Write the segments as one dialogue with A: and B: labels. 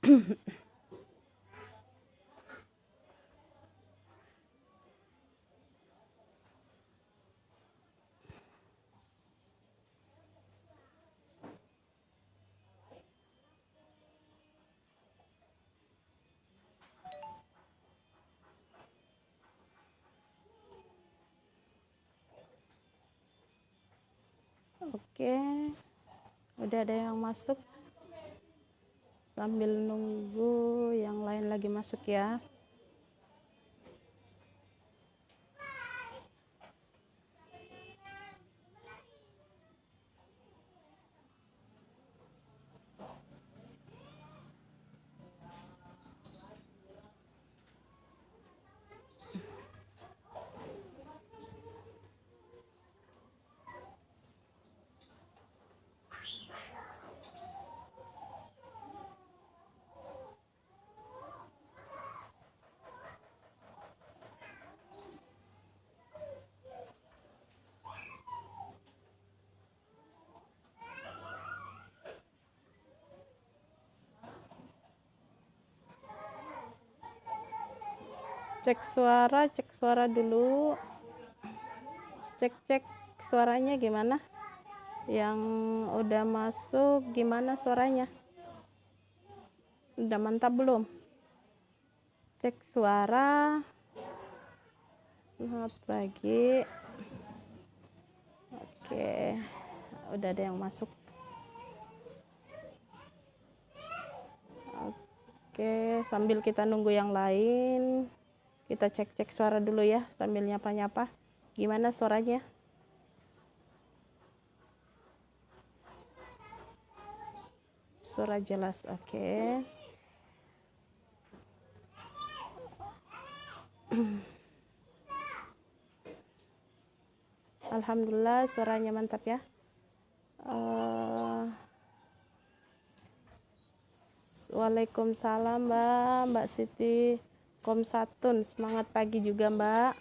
A: Oke, udah ada yang masuk. Sambil nunggu yang lain lagi masuk ya. Cek suara dulu. Cek suaranya gimana? Yang udah masuk gimana suaranya? Udah mantap belum? Cek suara. Selamat pagi. Oke, udah ada yang masuk. Oke, sambil kita nunggu yang lain, kita cek suara dulu ya, sambil nyapa-nyapa. Gimana suaranya? Suara jelas, oke. Alhamdulillah suaranya mantap ya. Waalaikumsalam Mbak Siti Komsatun, semangat pagi juga Mbak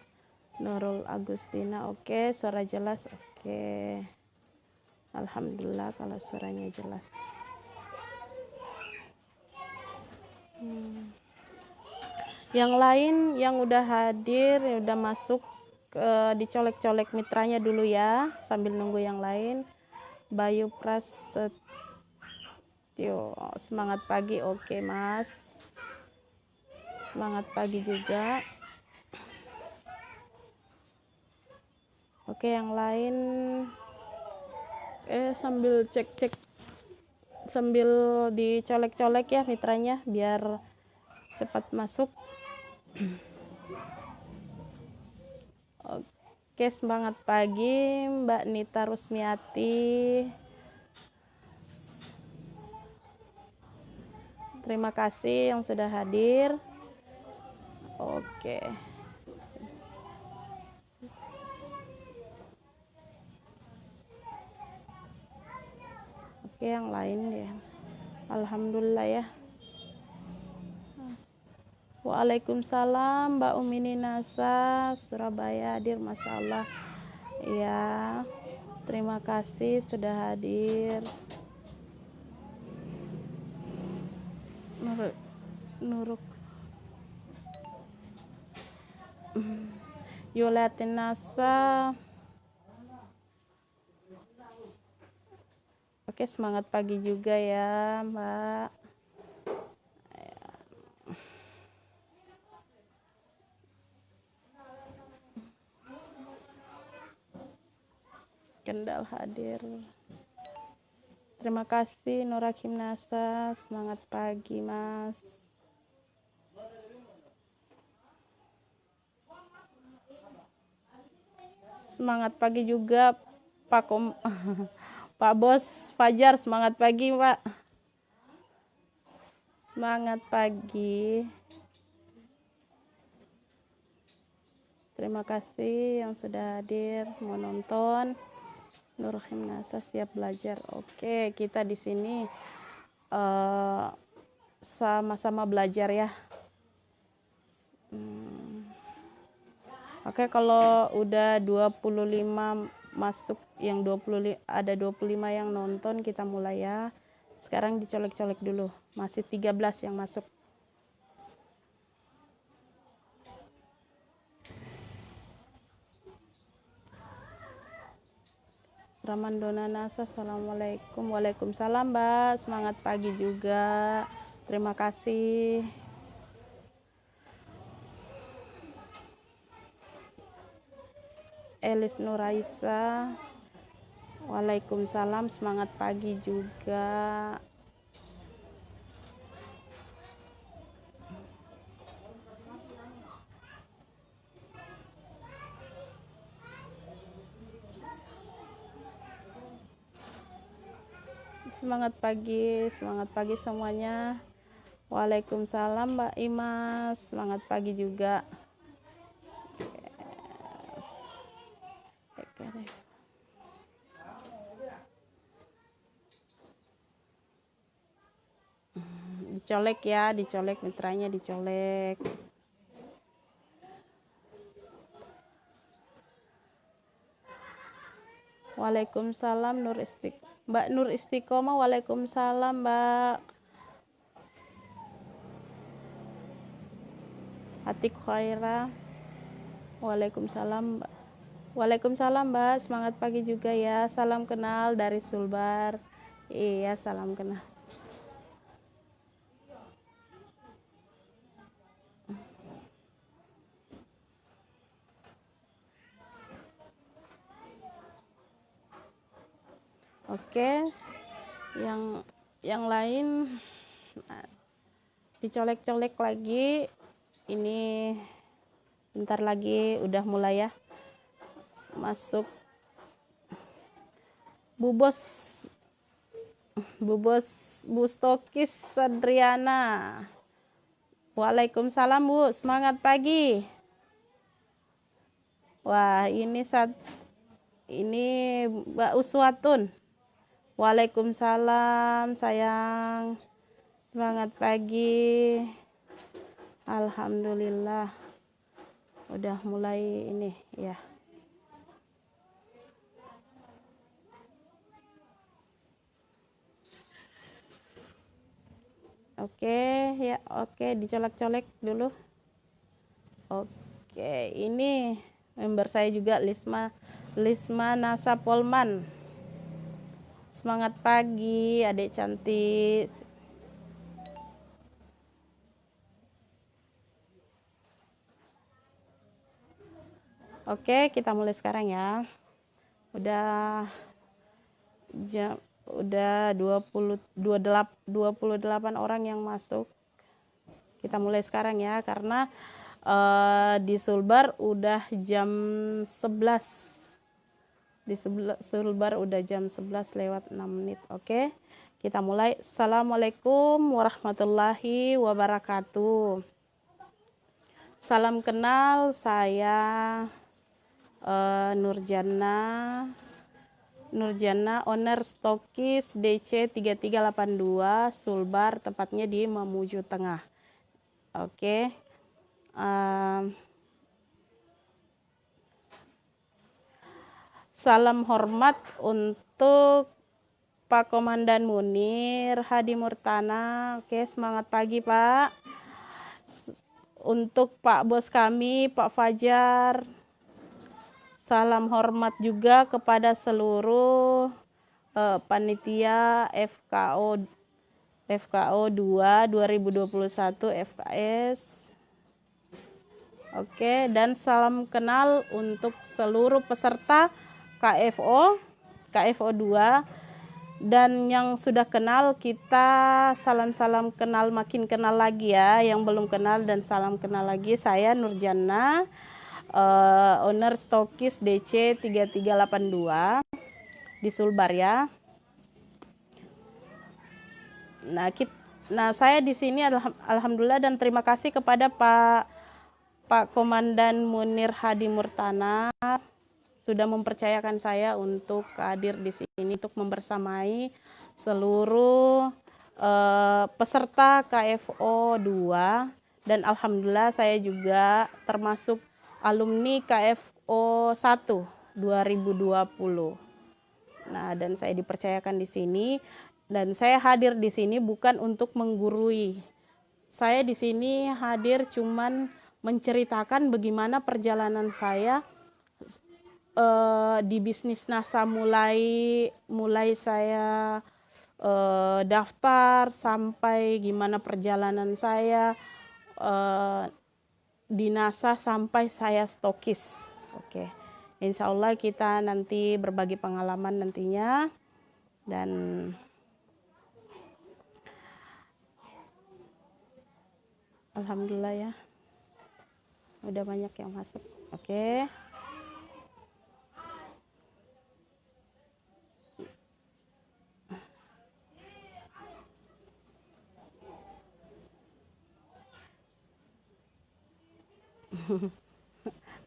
A: Nurul Agustina. Oke, suara jelas. Oke, alhamdulillah kalau suaranya jelas. Yang lain yang udah hadir, yang udah masuk, dicolek-colek mitranya dulu ya, sambil nunggu yang lain. Bayu Prasetyo, semangat pagi. Oke Mas, semangat pagi juga. Oke, yang lain sambil cek sambil dicolek-colek ya mitranya biar cepat masuk. Oke, semangat pagi Mbak Nita Rusmiati. Terima kasih yang sudah hadir. Oke. Oke, yang lain ya. Alhamdulillah ya. Waalaikumsalam Mbak Umini Nasa, Surabaya hadir, Masya Allah. Ya, terima kasih sudah hadir. Nuruk Yulatin Nasa. Oke, semangat pagi juga ya Mbak. Kendal hadir. Terima kasih Nurakim Nasa, semangat pagi Mas. Semangat pagi juga Pak Bos Fajar, semangat pagi Pak. Semangat pagi. Terima kasih yang sudah hadir menonton. Nurul Nasa siap belajar. Oke, kita di sini sama-sama belajar ya. Oke, kalau udah 25 masuk, yang 25 ada 25 yang nonton, kita mulai ya. Sekarang dicolek-colek dulu. Masih 13 yang masuk. Ramandona Nasa, assalamualaikum. Waalaikumsalam Mbak, semangat pagi juga. Terima kasih. Elis Nuraisa, waalaikumsalam, semangat pagi juga. Semangat pagi semuanya. Waalaikumsalam Mbak Imas, semangat pagi juga. Dicolek ya, dicolek mitranya, dicolek. Waalaikumsalam Mbak Nur Istiqomah, waalaikumsalam Mbak. Atik Khaira, waalaikumsalam Mbak. Waalaikumsalam Mbak, semangat pagi juga ya. Salam kenal dari Sulbar. Iya, salam kenal. Oke, yang lain dicolek-colek lagi. Ini bentar lagi udah mulai ya. Masuk Bu Stokis Adriana. Waalaikumsalam Bu, semangat pagi. Wah, ini Mbak Uswatun. Waalaikumsalam sayang, semangat pagi. Alhamdulillah udah mulai ini ya. Oke ya, oke, dicolek-colek dulu. Oke, ini member saya juga, Lisma Nasa Polman. Semangat pagi adik cantik. Oke, kita mulai sekarang ya. Udah 28 orang yang masuk. Kita mulai sekarang ya, karena di Sulbar udah jam 11. Di Sulbar udah jam 11 lewat 6 menit. Oke, kita mulai. Assalamualaikum warahmatullahi wabarakatuh. Salam kenal, saya Nurjana, owner Stokis DC 3382 Sulbar, tepatnya di Mamuju Tengah. Oke, salam hormat untuk Pak Komandan Munir Hadi Murtana. Oke, semangat pagi Pak. Untuk Pak Bos kami, Pak Fajar. Salam hormat juga kepada seluruh panitia FKO 2 2021 FKS. Oke, dan salam kenal untuk seluruh peserta KFO 2, dan yang sudah kenal kita salam kenal, makin kenal lagi ya. Yang belum kenal dan salam kenal lagi. Saya Nurjana, owner Stokis DC 3382 di Sulbar ya. Nah, saya di sini alhamdulillah dan terima kasih kepada Pak Komandan Munir Hadi Murtana sudah mempercayakan saya untuk hadir di sini untuk membersamai seluruh peserta KFO 2, dan alhamdulillah saya juga termasuk alumni KFO 1 2020. Nah, dan saya dipercayakan di sini Dan saya hadir di sini bukan untuk menggurui. Saya di sini hadir cuman menceritakan bagaimana perjalanan saya di bisnis NASA, mulai saya daftar sampai gimana perjalanan saya di NASA sampai saya stokis. Oke, insya Allah kita nanti berbagi pengalaman nantinya, dan alhamdulillah ya udah banyak yang masuk. Oke.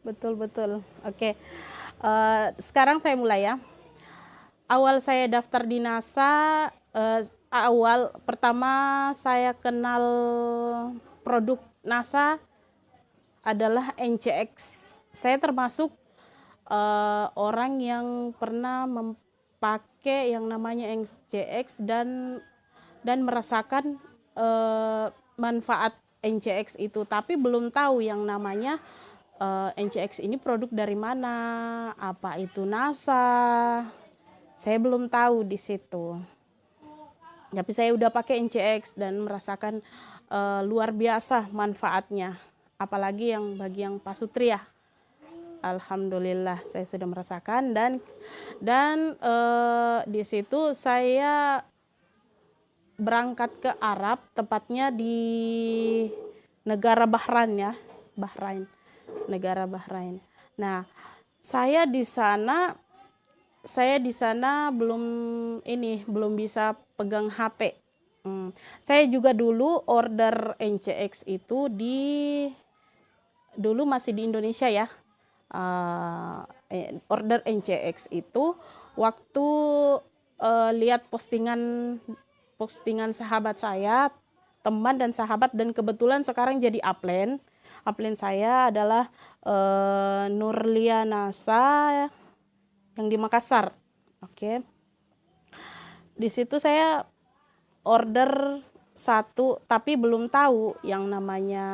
A: Betul. Oke. Sekarang saya mulai ya. Awal saya daftar di NASA, pertama saya kenal produk NASA adalah NCX. Saya termasuk orang yang pernah memakai yang namanya NCX dan merasakan manfaat NCX itu, tapi belum tahu yang namanya NCX ini produk dari mana, apa itu NASA. Saya belum tahu di situ. Tapi saya udah pakai NCX dan merasakan luar biasa manfaatnya. Apalagi bagi yang pasutri ya. Alhamdulillah saya sudah merasakan, dan di situ saya berangkat ke Arab, tepatnya di negara Bahrain ya, negara Bahrain. Nah, saya di sana belum bisa pegang HP. Saya juga dulu order NCX itu dulu masih di Indonesia ya. Order NCX itu waktu lihat postingan sahabat saya, teman dan sahabat, dan kebetulan sekarang jadi upline saya adalah Nurlia NASA yang di Makassar. Oke. Di situ saya order satu, tapi belum tahu yang namanya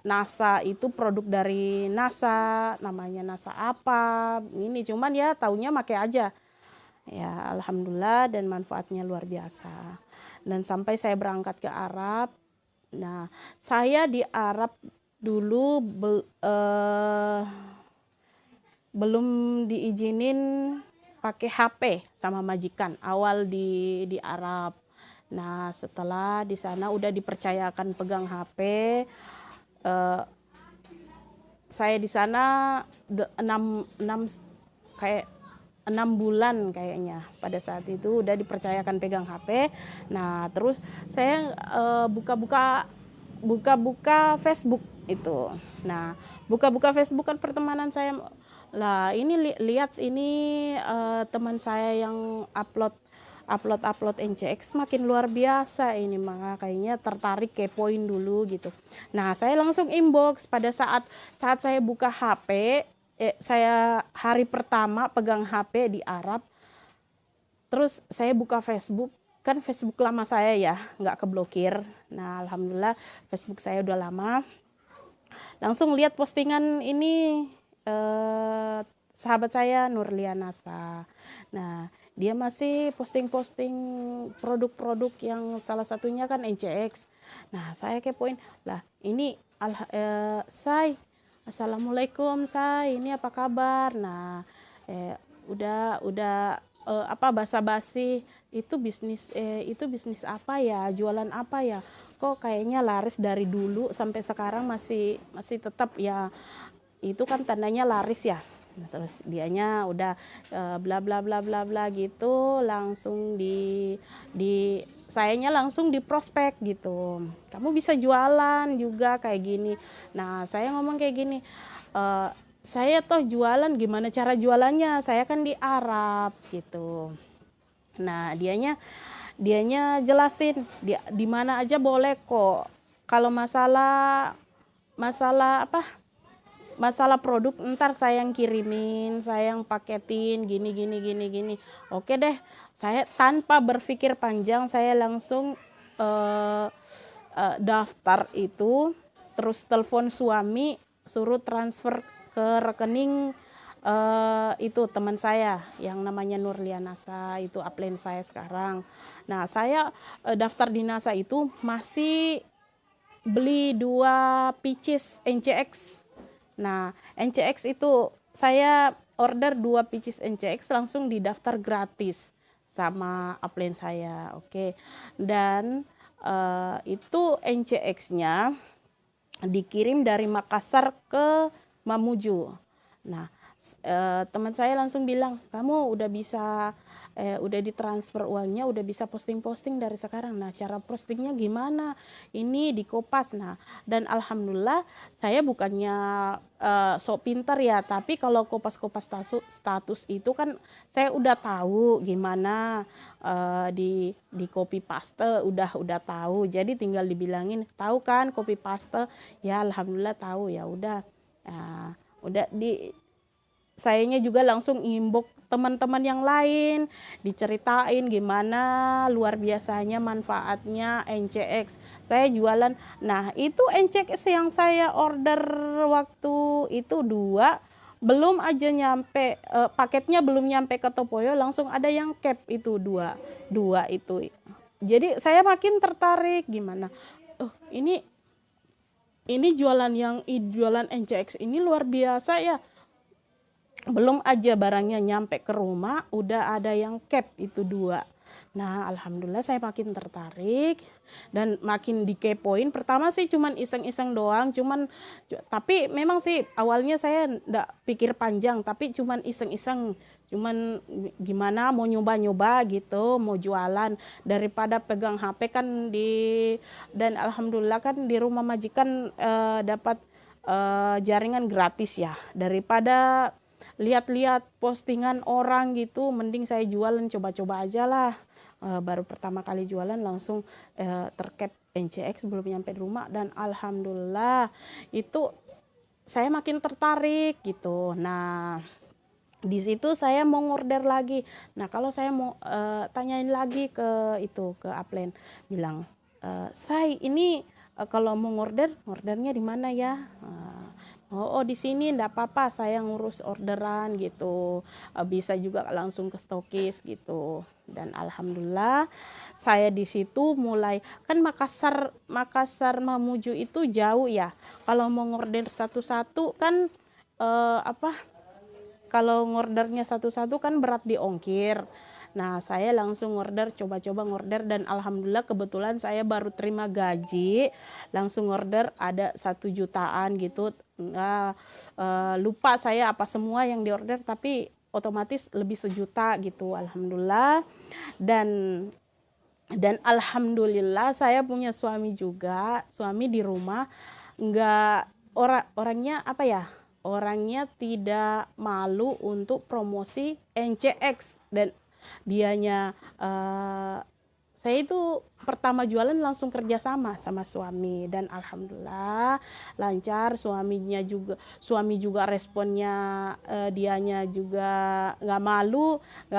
A: NASA itu produk dari NASA, namanya NASA apa. Ini cuman ya taunya pakai aja. Ya, alhamdulillah, dan manfaatnya luar biasa. Dan sampai saya berangkat ke Arab. Nah, saya di Arab dulu belum diizinin pakai HP sama majikan awal di Arab. Nah, setelah di sana udah dipercayakan pegang HP, saya di sana 6 bulan kayaknya pada saat itu udah dipercayakan pegang HP. Nah, terus saya buka-buka Facebook itu. Nah, buka-buka Facebook kan pertemanan saya. Lah, ini lihat ini teman saya yang upload NCX makin luar biasa ini, makanya tertarik, kepoin dulu gitu. Nah, saya langsung inbox pada saat saya buka HP. Saya hari pertama pegang HP di Arab, terus saya buka Facebook, kan Facebook lama saya ya, nggak keblokir. Nah, alhamdulillah Facebook saya udah lama. Langsung lihat postingan ini sahabat saya Nurlia NASA. Nah, dia masih posting produk-produk yang salah satunya kan NCX. Nah, saya kepoin, lah ini Assalamualaikum Say, ini apa kabar? Nah, udah basa-basi, itu bisnis apa ya, jualan apa ya, kok kayaknya laris dari dulu sampai sekarang masih tetap ya, itu kan tandanya laris ya. Nah, terus dianya udah bla bla bla bla bla gitu, langsung sayanya langsung di prospek gitu, kamu bisa jualan juga kayak gini. Nah, saya ngomong kayak gini, saya toh jualan, gimana cara jualannya, saya kan di Arab gitu. Nah, dianya jelasin, di mana aja boleh kok, kalau masalah produk ntar saya yang kirimin, saya yang paketin, gini. Oke deh, saya tanpa berpikir panjang, saya langsung daftar itu, terus telepon suami, suruh transfer ke rekening itu teman saya yang namanya Nurlianasa, itu upline saya sekarang. Nah, saya daftar di NASA itu masih beli 2 pieces NCX. Nah, NCX itu saya order 2 pieces NCX, langsung didaftar gratis sama upline saya. Oke. Dan itu NCX-nya dikirim dari Makassar ke Mamuju. Nah, teman saya langsung bilang, kamu udah bisa udah ditransfer uangnya, udah bisa posting-posting dari sekarang. Nah, cara postingnya gimana? Ini di Kopas. Nah, dan alhamdulillah saya bukannya sok pintar ya, tapi kalau Kopas-Kopas status itu kan saya udah tahu gimana di copy paste, udah tahu. Jadi tinggal dibilangin, tahu kan copy paste? Ya alhamdulillah tahu, ya udah. Udah sayanya juga langsung inbox teman-teman yang lain, diceritain gimana luar biasanya manfaatnya NCX. Saya jualan. Nah, itu NCX yang saya order waktu itu 2, belum aja nyampe paketnya belum nyampe ke Topoyo, langsung ada yang cap itu 2 itu. Jadi saya makin tertarik, gimana? Ini jualan NCX ini luar biasa ya. Belum aja barangnya nyampe ke rumah, udah ada yang cap itu 2. Nah, alhamdulillah saya makin tertarik dan makin dikepoin. Pertama sih cuman iseng-iseng doang, tapi memang sih awalnya saya enggak pikir panjang, tapi cuman iseng-iseng. Cuman gimana mau nyoba-nyoba gitu, mau jualan daripada pegang HP kan dan alhamdulillah kan di rumah majikan dapat jaringan gratis ya. Daripada lihat-lihat postingan orang gitu, mending saya jualan, coba-coba aja lah. Baru pertama kali jualan langsung tercap NCX belum nyampe di rumah, dan alhamdulillah itu saya makin tertarik gitu. Nah, di situ saya mau ngorder lagi. Nah, kalau saya mau tanyain lagi ke upline, bilang, "Say, ini kalau mau ngordernya di mana ya?" Oh, di sini enggak apa-apa, saya ngurus orderan gitu. Bisa juga langsung ke stokis gitu. Dan alhamdulillah saya di situ mulai, kan Makassar Mamuju itu jauh ya. Kalau mau ngorder satu-satu kan kalau ngordernya satu-satu kan berat di ongkir. Nah, saya langsung coba-coba ngorder, dan alhamdulillah kebetulan saya baru terima gaji, langsung ngorder ada 1 jutaan gitu. Lupa saya apa semua yang diorder, tapi otomatis lebih 1 juta gitu, alhamdulillah. Dan alhamdulillah saya punya suami juga, suami di rumah orangnya orangnya tidak malu untuk promosi NCX, dan dianya saya itu pertama jualan langsung kerja sama suami, dan alhamdulillah lancar. Suami juga responnya, dianya juga nggak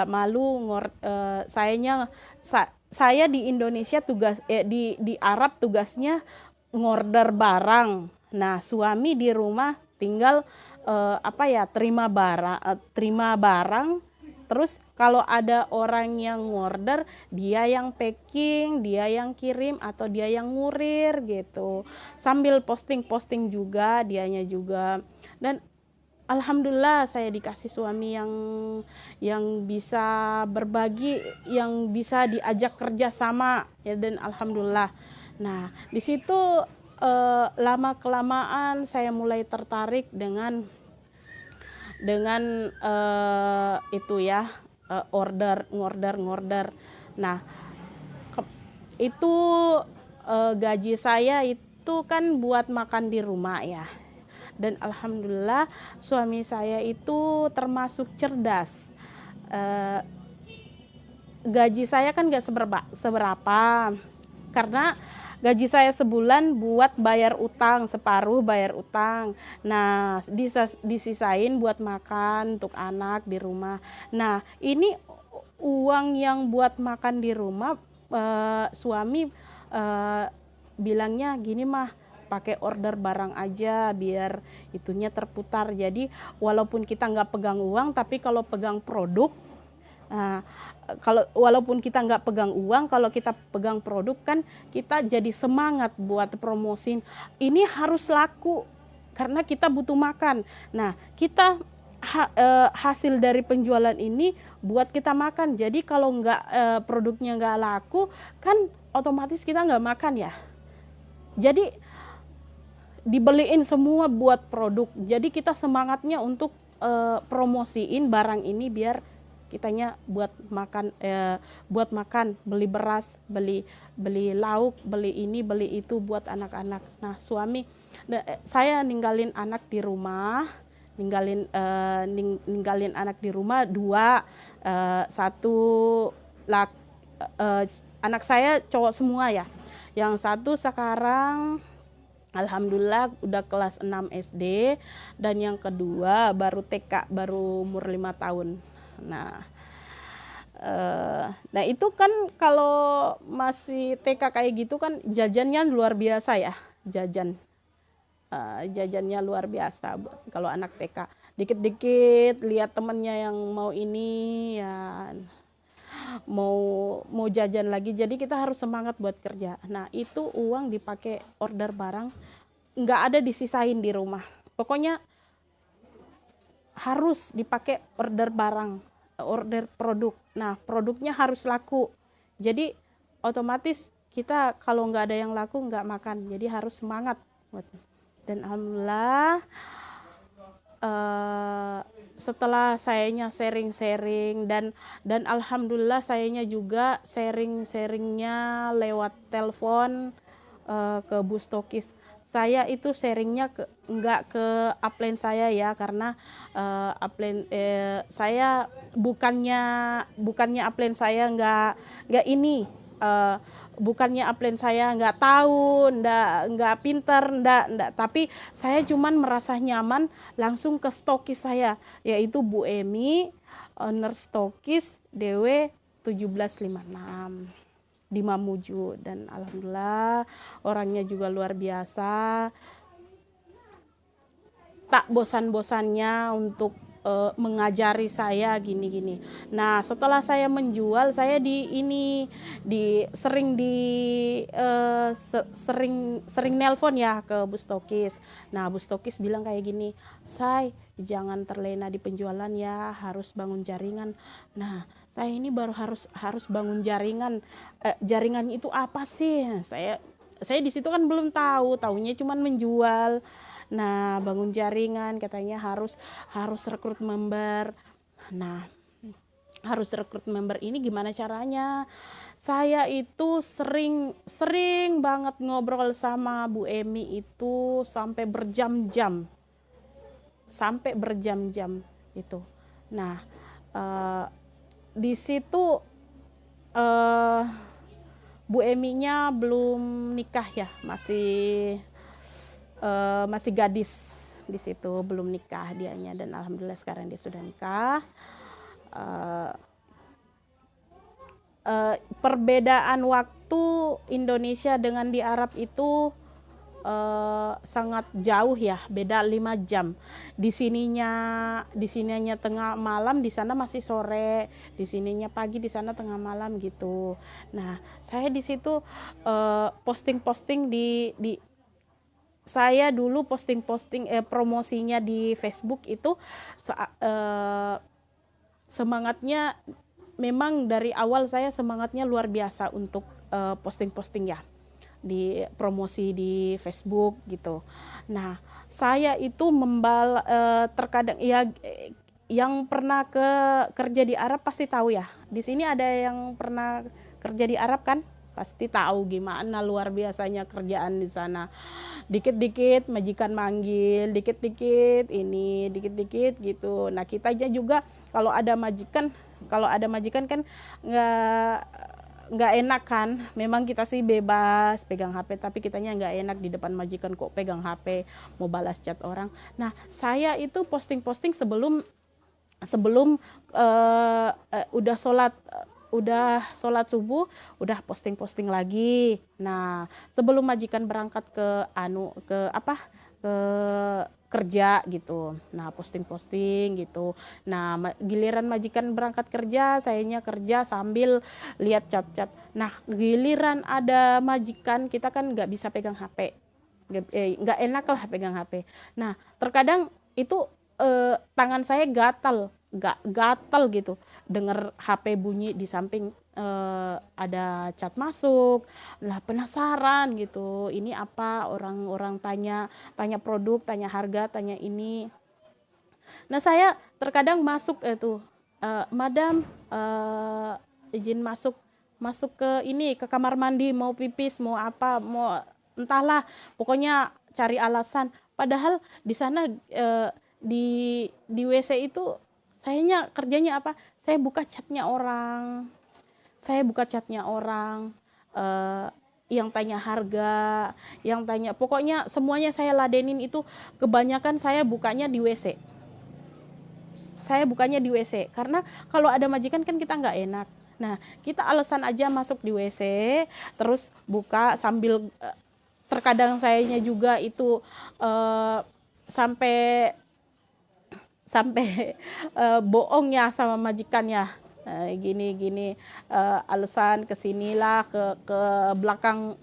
A: malu saya di Indonesia di Arab tugasnya ngorder barang. Nah, suami di rumah tinggal terima barang. Terus kalau ada orang yang ngorder, dia yang packing, dia yang kirim, atau dia yang ngurir gitu. Sambil posting juga, dianya juga. Dan alhamdulillah saya dikasih suami yang bisa berbagi, yang bisa diajak kerja sama ya, dan alhamdulillah. Nah, di situ lama kelamaan saya mulai tertarik dengan itu ya, ngorder. Nah, itu gaji saya itu kan buat makan di rumah ya, dan alhamdulillah suami saya itu termasuk cerdas. Gaji saya kan gak seberapa, karena gaji saya sebulan buat bayar utang, separuh bayar utang. Nah, disisain buat makan untuk anak di rumah. Nah, ini uang yang buat makan di rumah, suami bilangnya gini mah, pakai order barang aja biar itunya terputar. Jadi walaupun kita nggak pegang uang, tapi kalau pegang produk, kalau walaupun kita nggak pegang uang, kalau kita pegang produk kan kita jadi semangat buat promosiin. Ini harus laku karena kita butuh makan. Nah, kita hasil dari penjualan ini buat kita makan. Jadi kalau produknya nggak laku, kan otomatis kita nggak makan ya. Jadi dibeliin semua buat produk. Jadi kita semangatnya untuk promosiin barang ini biar kitanya buat makan, beli beras, beli lauk, beli ini, beli itu buat anak-anak. Nah, saya ninggalin anak di rumah, ninggalin anak di rumah 2, 1 anak saya cowok semua ya. Yang 1 sekarang alhamdulillah udah kelas 6 SD, dan yang kedua baru TK, baru umur 5 tahun. Nah itu kan kalau masih TK kayak gitu kan jajannya luar biasa ya, jajannya luar biasa kalau anak TK. Dikit-dikit lihat temennya yang mau ini ya, mau jajan lagi, jadi kita harus semangat buat kerja. Nah itu uang dipakai order barang, nggak ada disisain di rumah, pokoknya harus dipakai order barang, order produk. Nah produknya harus laku, jadi otomatis kita kalau nggak ada yang laku nggak makan, jadi harus semangat. Dan alhamdulillah setelah sayanya sharing-sharing dan alhamdulillah sayanya juga sharingnya lewat telepon ke Bustokis. Saya itu sharingnya nggak ke upline saya ya, karena upline saya bukannya upline saya nggak ini, bukannya upline saya nggak tahu, nggak pinter, tapi saya cuman merasa nyaman langsung ke stokis saya, yaitu Bu Emi, owner stokis DW 1756 di Mamuju. Dan alhamdulillah orangnya juga luar biasa, tak bosan-bosannya untuk mengajari saya gini-gini. Nah setelah saya menjual, saya sering nelpon ya ke Bustokis. Nah Bustokis bilang kayak gini, Say jangan terlena di penjualan ya, harus bangun jaringan. Nah saya ini baru harus bangun jaringan. Jaringan itu apa sih? Saya di situ kan belum tahu, taunya cuman menjual. Nah bangun jaringan katanya harus rekrut member. Nah harus rekrut member ini gimana caranya? Saya itu sering banget ngobrol sama Bu Emi itu sampai berjam-jam itu. Nah di situ Bu Eminya belum nikah ya, masih gadis di situ, belum nikah dianya, dan alhamdulillah sekarang dia sudah nikah. Perbedaan waktu Indonesia dengan di Arab itu sangat jauh ya, beda 5 jam. Di sininya tengah malam, di sana masih sore. Di sininya pagi, di sana tengah malam gitu. Nah, saya di situ posting-posting saya dulu posting promosinya di Facebook itu semangatnya memang dari awal saya semangatnya luar biasa untuk posting-posting ya, di promosi di Facebook gitu. Nah saya itu terkadang ya, yang pernah kerja di Arab pasti tahu ya, di sini ada yang pernah kerja di Arab kan, pasti tahu gimana luar biasanya kerjaan di sana. Dikit-dikit majikan manggil, dikit-dikit ini, dikit-dikit gitu. Nah kita aja juga kalau ada majikan kan nggak enak kan. Memang kita sih bebas pegang HP, tapi kitanya nggak enak di depan majikan kok pegang HP mau balas chat orang. Nah saya itu posting-posting sebelum sebelum udah sholat subuh, udah posting lagi. Nah, sebelum majikan berangkat ke ke kerja gitu. Nah, posting gitu. Nah, giliran majikan berangkat kerja, sayanya kerja sambil lihat cat-cat. Nah, giliran ada majikan, kita kan nggak bisa pegang HP. Nggak enak lah pegang HP. Nah, terkadang itu tangan saya gatal gitu, denger HP bunyi di samping ada cat masuk. Lah penasaran gitu, ini apa, orang-orang tanya produk, tanya harga, tanya ini. Nah, saya terkadang masuk madam, izin masuk masuk ke ini, ke kamar mandi, mau pipis, mau apa, mau entahlah, pokoknya cari alasan. Padahal di sana di WC itu sayanya kerjanya apa? Saya buka chatnya orang. eh, yang tanya harga, yang tanya, pokoknya semuanya saya ladenin itu. Kebanyakan saya bukanya di WC. Karena kalau ada majikan kan kita nggak enak. Nah, kita alasan aja masuk di WC, terus buka sambil terkadang sayanya juga itu sampai sampai bohong ya sama majikannya. Gini alasan kesinilah, ke belakang,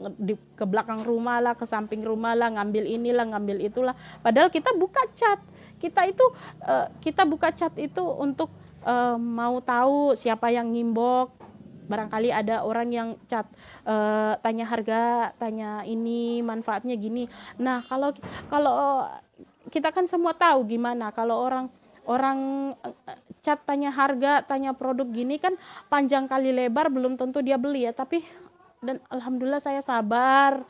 A: ke belakang rumah lah, ke samping rumah lah, ngambil inilah, ngambil itulah. Padahal kita buka chat. Kita buka chat itu untuk mau tahu siapa yang ngimbok. Barangkali ada orang yang chat tanya harga, tanya ini, manfaatnya gini. Nah, kalau kita kan semua tahu gimana kalau orang chat tanya harga, tanya produk gini kan panjang kali lebar, belum tentu dia beli ya. Tapi dan alhamdulillah saya sabar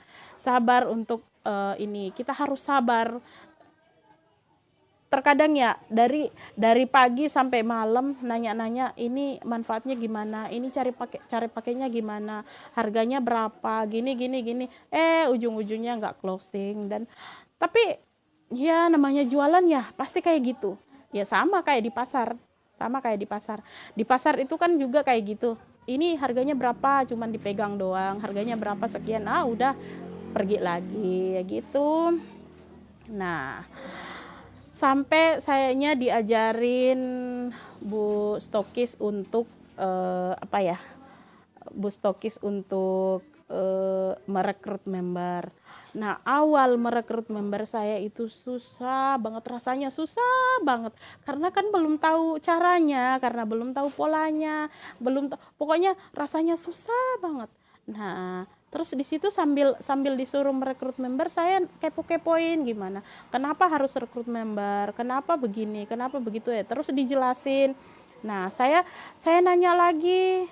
A: untuk ini. Kita harus sabar. Terkadang ya dari pagi sampai malam nanya-nanya, ini manfaatnya gimana, ini cari pakainya gimana, harganya berapa, gini. Ujung-ujungnya nggak closing. Dan tapi ya namanya jualan ya pasti kayak gitu ya, sama kayak di pasar. Di pasar itu kan juga kayak gitu, ini harganya berapa, cuman dipegang doang, harganya berapa sekian, udah pergi lagi ya gitu. Nah, sampai sayanya diajarin Bu Stokis untuk Bu Stokis untuk merekrut member. Nah, awal merekrut member saya itu susah banget, rasanya susah banget. Karena kan belum tahu caranya, karena belum tahu polanya, pokoknya rasanya susah banget. Nah, terus di situ sambil disuruh merekrut member, saya kepo-kepoin gimana. Kenapa harus rekrut member? Kenapa begini? Kenapa begitu ya? Terus dijelasin. Nah, saya nanya lagi.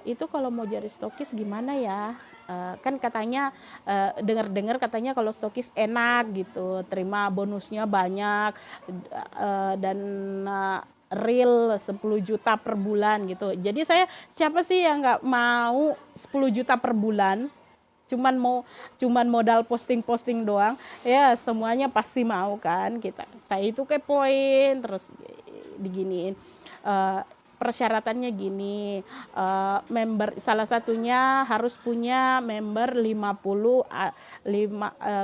A: Itu kalau mau jadi stokis gimana ya? Kan katanya dengar-dengar katanya kalau stokis enak gitu, terima bonusnya banyak, dan real 10 juta per bulan gitu. Jadi siapa sih yang nggak mau 10 juta per bulan? Cuman modal posting doang ya, semuanya pasti mau kan. Saya itu kepoin terus diginiin. Persyaratannya gini, member salah satunya harus punya member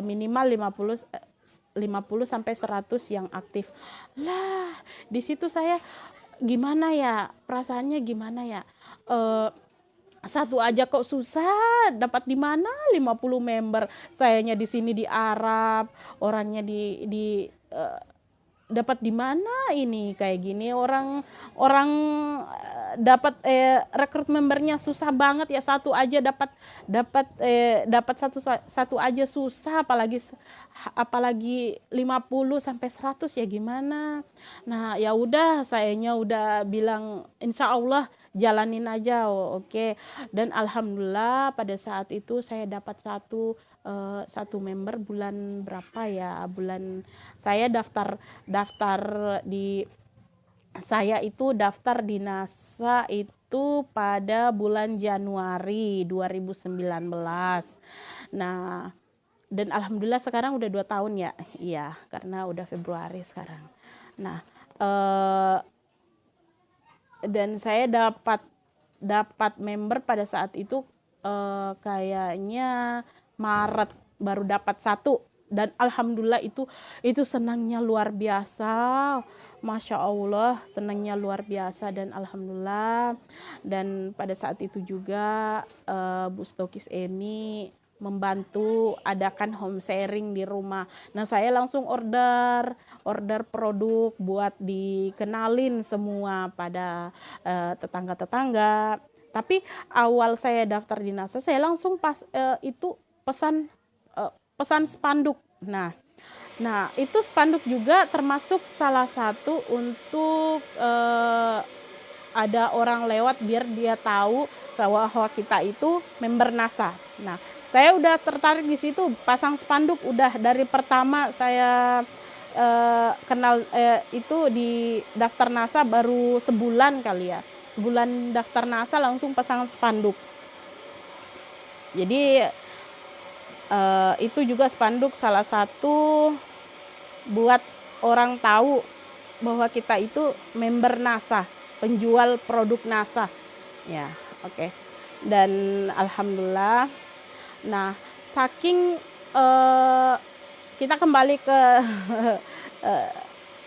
A: minimal 50 sampai 100 yang aktif. Lah, di situ saya gimana ya, perasaannya gimana ya, satu aja kok susah, dapat di mana 50 member, sayanya di sini di Arab, orangnya di dapat di mana ini kayak gini, orang dapat rekrut membernya susah banget ya, satu aja dapat satu aja susah, apalagi 50 sampai 100 ya gimana. Nah, ya udah, sayanya udah bilang insya Allah jalanin aja, oke. Dan alhamdulillah pada saat itu saya dapat satu member bulan berapa ya, saya daftar di NASA itu pada bulan Januari 2019. Nah, dan alhamdulillah sekarang udah 2 tahun ya. Iya, karena udah Februari sekarang. Nah, eh, dan saya dapat member pada saat itu kayaknya Maret baru dapat 1, dan alhamdulillah itu senangnya luar biasa, Masya Allah, senangnya luar biasa, dan alhamdulillah. Dan pada saat itu juga Bu Stokis Emi membantu adakan home sharing di rumah. Nah, saya langsung order produk buat dikenalin semua pada tetangga-tetangga. Tapi awal saya daftar di NASA, saya langsung itu pesan spanduk. Nah, itu spanduk juga termasuk salah satu untuk ada orang lewat biar dia tahu bahwa kita itu member NASA. Nah, saya udah tertarik di situ, pasang spanduk udah dari pertama saya kenal itu di daftar NASA baru sebulan kali ya. Sebulan daftar NASA langsung pasang spanduk. Jadi itu juga spanduk salah satu buat orang tahu bahwa kita itu member NASA, penjual produk NASA. Ya, oke. Dan alhamdulillah. Nah, saking kita kembali ke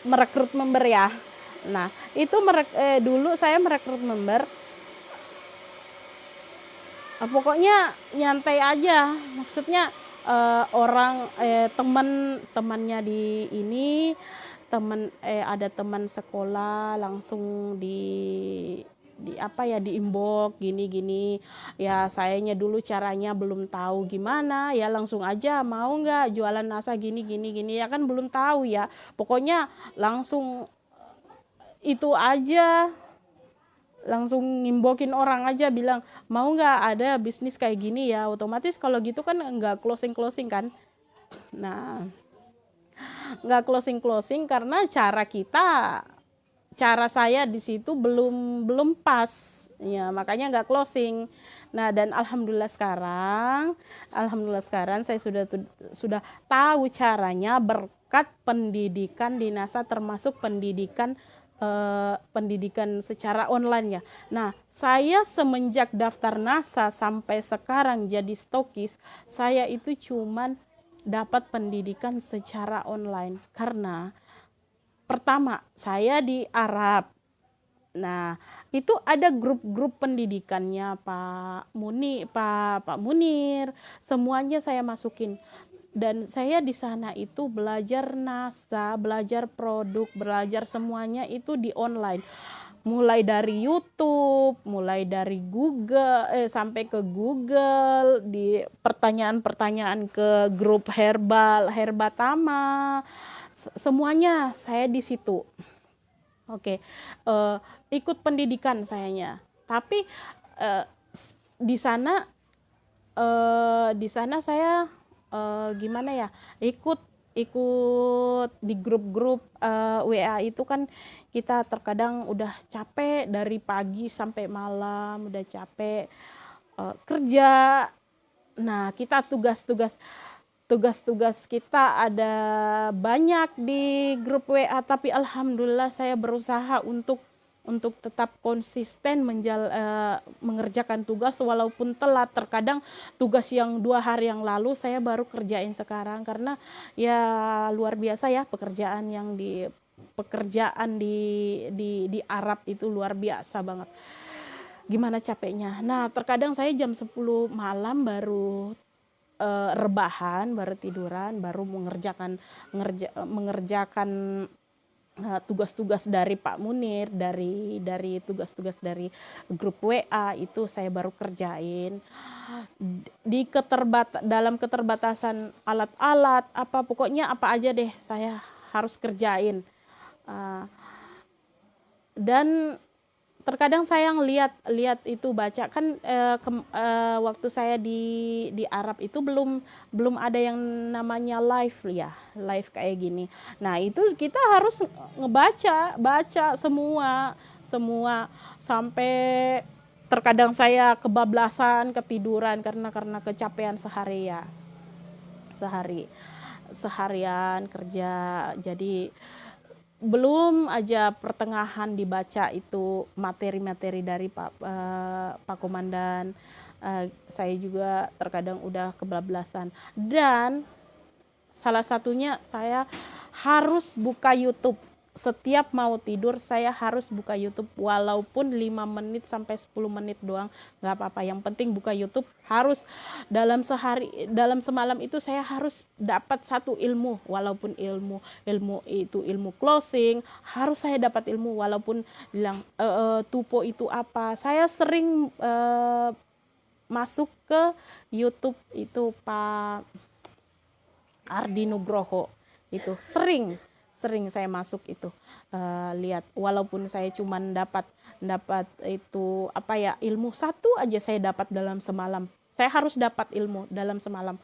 A: merekrut member ya. Nah, itu dulu saya merekrut member. Pokoknya nyantai aja, maksudnya orang temannya di ini ada teman sekolah langsung di inbox gini ya, sayanya dulu caranya belum tahu gimana ya, langsung aja mau nggak jualan NASA gini ya kan belum tahu ya, pokoknya langsung itu aja, langsung ngimbokin orang aja bilang mau nggak ada bisnis kayak gini ya, otomatis kalau gitu kan nggak closing kan. Nah, nggak closing karena cara saya di situ belum pas ya, makanya nggak closing. Nah, dan alhamdulillah sekarang saya sudah tahu caranya berkat pendidikan di NASA, termasuk pendidikan secara online ya. Nah, saya semenjak daftar NASA sampai sekarang jadi stokis, saya itu cuman dapat pendidikan secara online karena pertama saya di Arab. Nah, itu ada grup-grup pendidikannya Pak Munir, semuanya saya masukin. Dan saya di sana itu belajar NASA, belajar produk, belajar semuanya itu di online. Mulai dari YouTube, mulai dari Google, sampai ke Google, di pertanyaan-pertanyaan ke grup Herbatama, semuanya saya di situ. Oke, ikut pendidikan sayanya. Tapi di sana saya gimana ya, ikut di grup-grup WA itu kan kita terkadang udah capek dari pagi sampai malam, udah capek kerja. Nah, kita tugas kita ada banyak di grup WA, tapi alhamdulillah saya berusaha untuk tetap konsisten mengerjakan tugas walaupun telat. Terkadang tugas yang 2 hari yang lalu saya baru kerjain sekarang, karena ya luar biasa ya pekerjaan di Arab itu luar biasa banget. Gimana capeknya. Nah, terkadang saya jam 10 malam baru rebahan, baru tiduran, baru mengerjakan tugas-tugas dari Pak Munir, dari tugas-tugas dari grup WA itu saya baru kerjain. Dalam keterbatasan alat-alat pokoknya apa aja deh saya harus kerjain. Dan terkadang saya lihat itu, baca kan waktu saya di Arab itu belum ada yang namanya live kayak gini. Nah, itu kita harus baca semua sampai terkadang saya kebablasan, ketiduran karena kecapean seharian kerja. Jadi belum aja pertengahan dibaca itu materi-materi dari Pak Komandan, saya juga terkadang udah kebablasan. Dan salah satunya saya harus buka YouTube. Setiap mau tidur saya harus buka YouTube, walaupun 5 menit sampai 10 menit doang, nggak apa-apa, yang penting buka YouTube. Harus dalam semalam itu saya harus dapat satu ilmu, walaupun ilmu itu ilmu closing, harus saya dapat ilmu, walaupun bilang tupo itu apa. Saya sering masuk ke YouTube itu Pak Ardi Nugroho, itu sering saya masuk itu, lihat, walaupun saya cuman dapat itu apa ya, ilmu satu aja saya dapat dalam semalam. Saya harus dapat ilmu dalam semalam,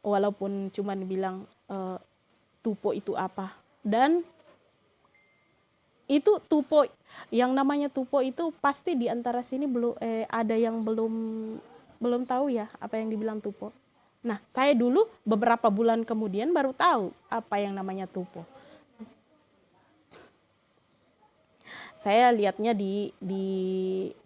A: walaupun cuman bilang tupo itu apa. Dan itu tupo, yang namanya tupo itu pasti di antara sini belum ada yang belum tahu ya apa yang dibilang tupo. Nah, saya dulu beberapa bulan kemudian baru tahu apa yang namanya tupo. Saya lihatnya di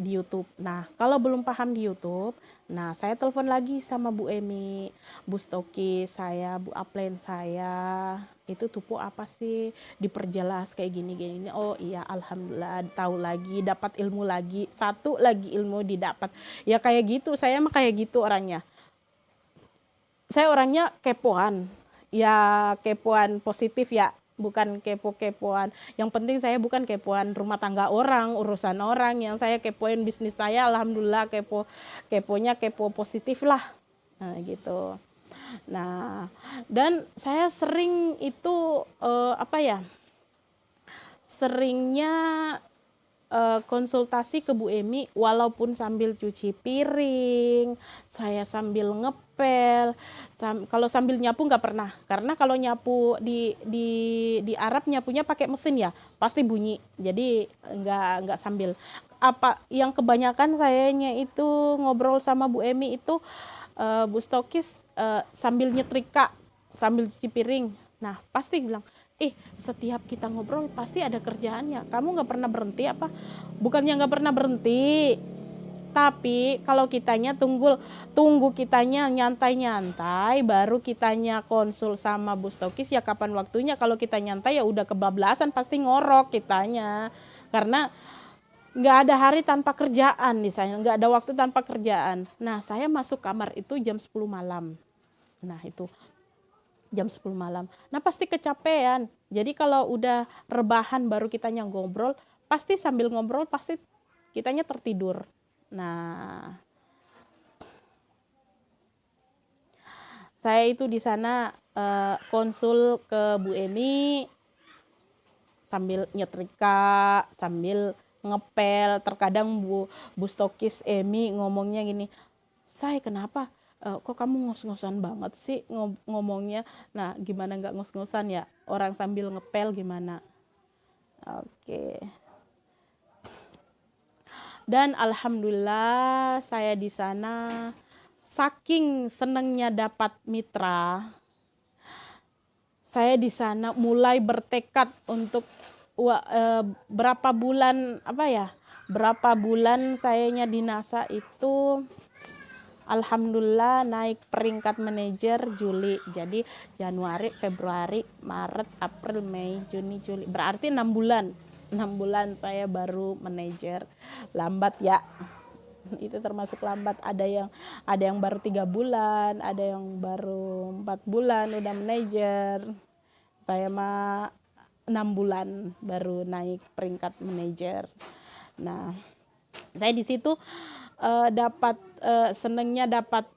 A: YouTube. Nah, kalau belum paham di YouTube, nah saya telepon lagi sama Bu Emi, Bu Stoki saya, Bu Aplen saya. Itu tupo apa sih? Diperjelas kayak gini. Oh iya, alhamdulillah tahu lagi, dapat ilmu lagi. Satu lagi ilmu didapat. Ya kayak gitu, saya mah kayak gitu orangnya. Saya orangnya kepoan. Ya kepoan positif ya. Bukan kepo-kepoan. Yang penting saya bukan kepoan rumah tangga orang, urusan orang. Yang saya kepoin bisnis saya, alhamdulillah keponya kepo positif lah. Nah, gitu. Nah, dan saya sering itu seringnya konsultasi ke Bu Emi, walaupun sambil cuci piring, saya sambil ngepel. Kalau sambil nyapu nggak pernah, karena kalau nyapu di Arab nyapunya pakai mesin ya, pasti bunyi. Jadi nggak sambil. Apa yang kebanyakan sayanya itu ngobrol sama Bu Emi itu Bu Stokis sambil nyetrika, sambil cuci piring. Nah, pasti bilang, setiap kita ngobrol pasti ada kerjaannya. Kamu nggak pernah berhenti apa? Bukannya nggak pernah berhenti, tapi kalau kitanya tunggu kitanya nyantai-nyantai, baru kitanya konsul sama Bu Stokis ya kapan waktunya. Kalau kita nyantai ya udah kebablasan, pasti ngorok kitanya. Karena nggak ada hari tanpa kerjaan nih, saya nggak ada waktu tanpa kerjaan. Nah, saya masuk kamar itu jam 10 malam. Nah, itu jam 10 malam. Nah, pasti kecapean. Jadi kalau udah rebahan baru kitanya ngobrol, pasti sambil ngobrol pasti kitanya tertidur. Nah, saya itu di sana konsul ke Bu Emi sambil nyetrika, sambil ngepel. Terkadang Bu Stokis Emi ngomongnya gini, "Say, kenapa? Kok kamu ngos-ngosan banget sih ngomongnya?" Nah, gimana nggak ngos-ngosan ya? Orang sambil ngepel gimana? Oke. Dan alhamdulillah saya di sana saking senangnya dapat mitra, saya di sana mulai bertekad untuk berapa bulan sayanya di NASA itu. Alhamdulillah naik peringkat manajer Juli. Jadi Januari, Februari, Maret, April, Mei, Juni, Juli. Berarti 6 bulan. 6 bulan saya baru manajer. Lambat ya. Itu termasuk lambat. Ada yang baru 3 bulan, ada yang baru 4 bulan udah manajer. Saya mah 6 bulan baru naik peringkat manajer. Nah, saya di situ senengnya dapat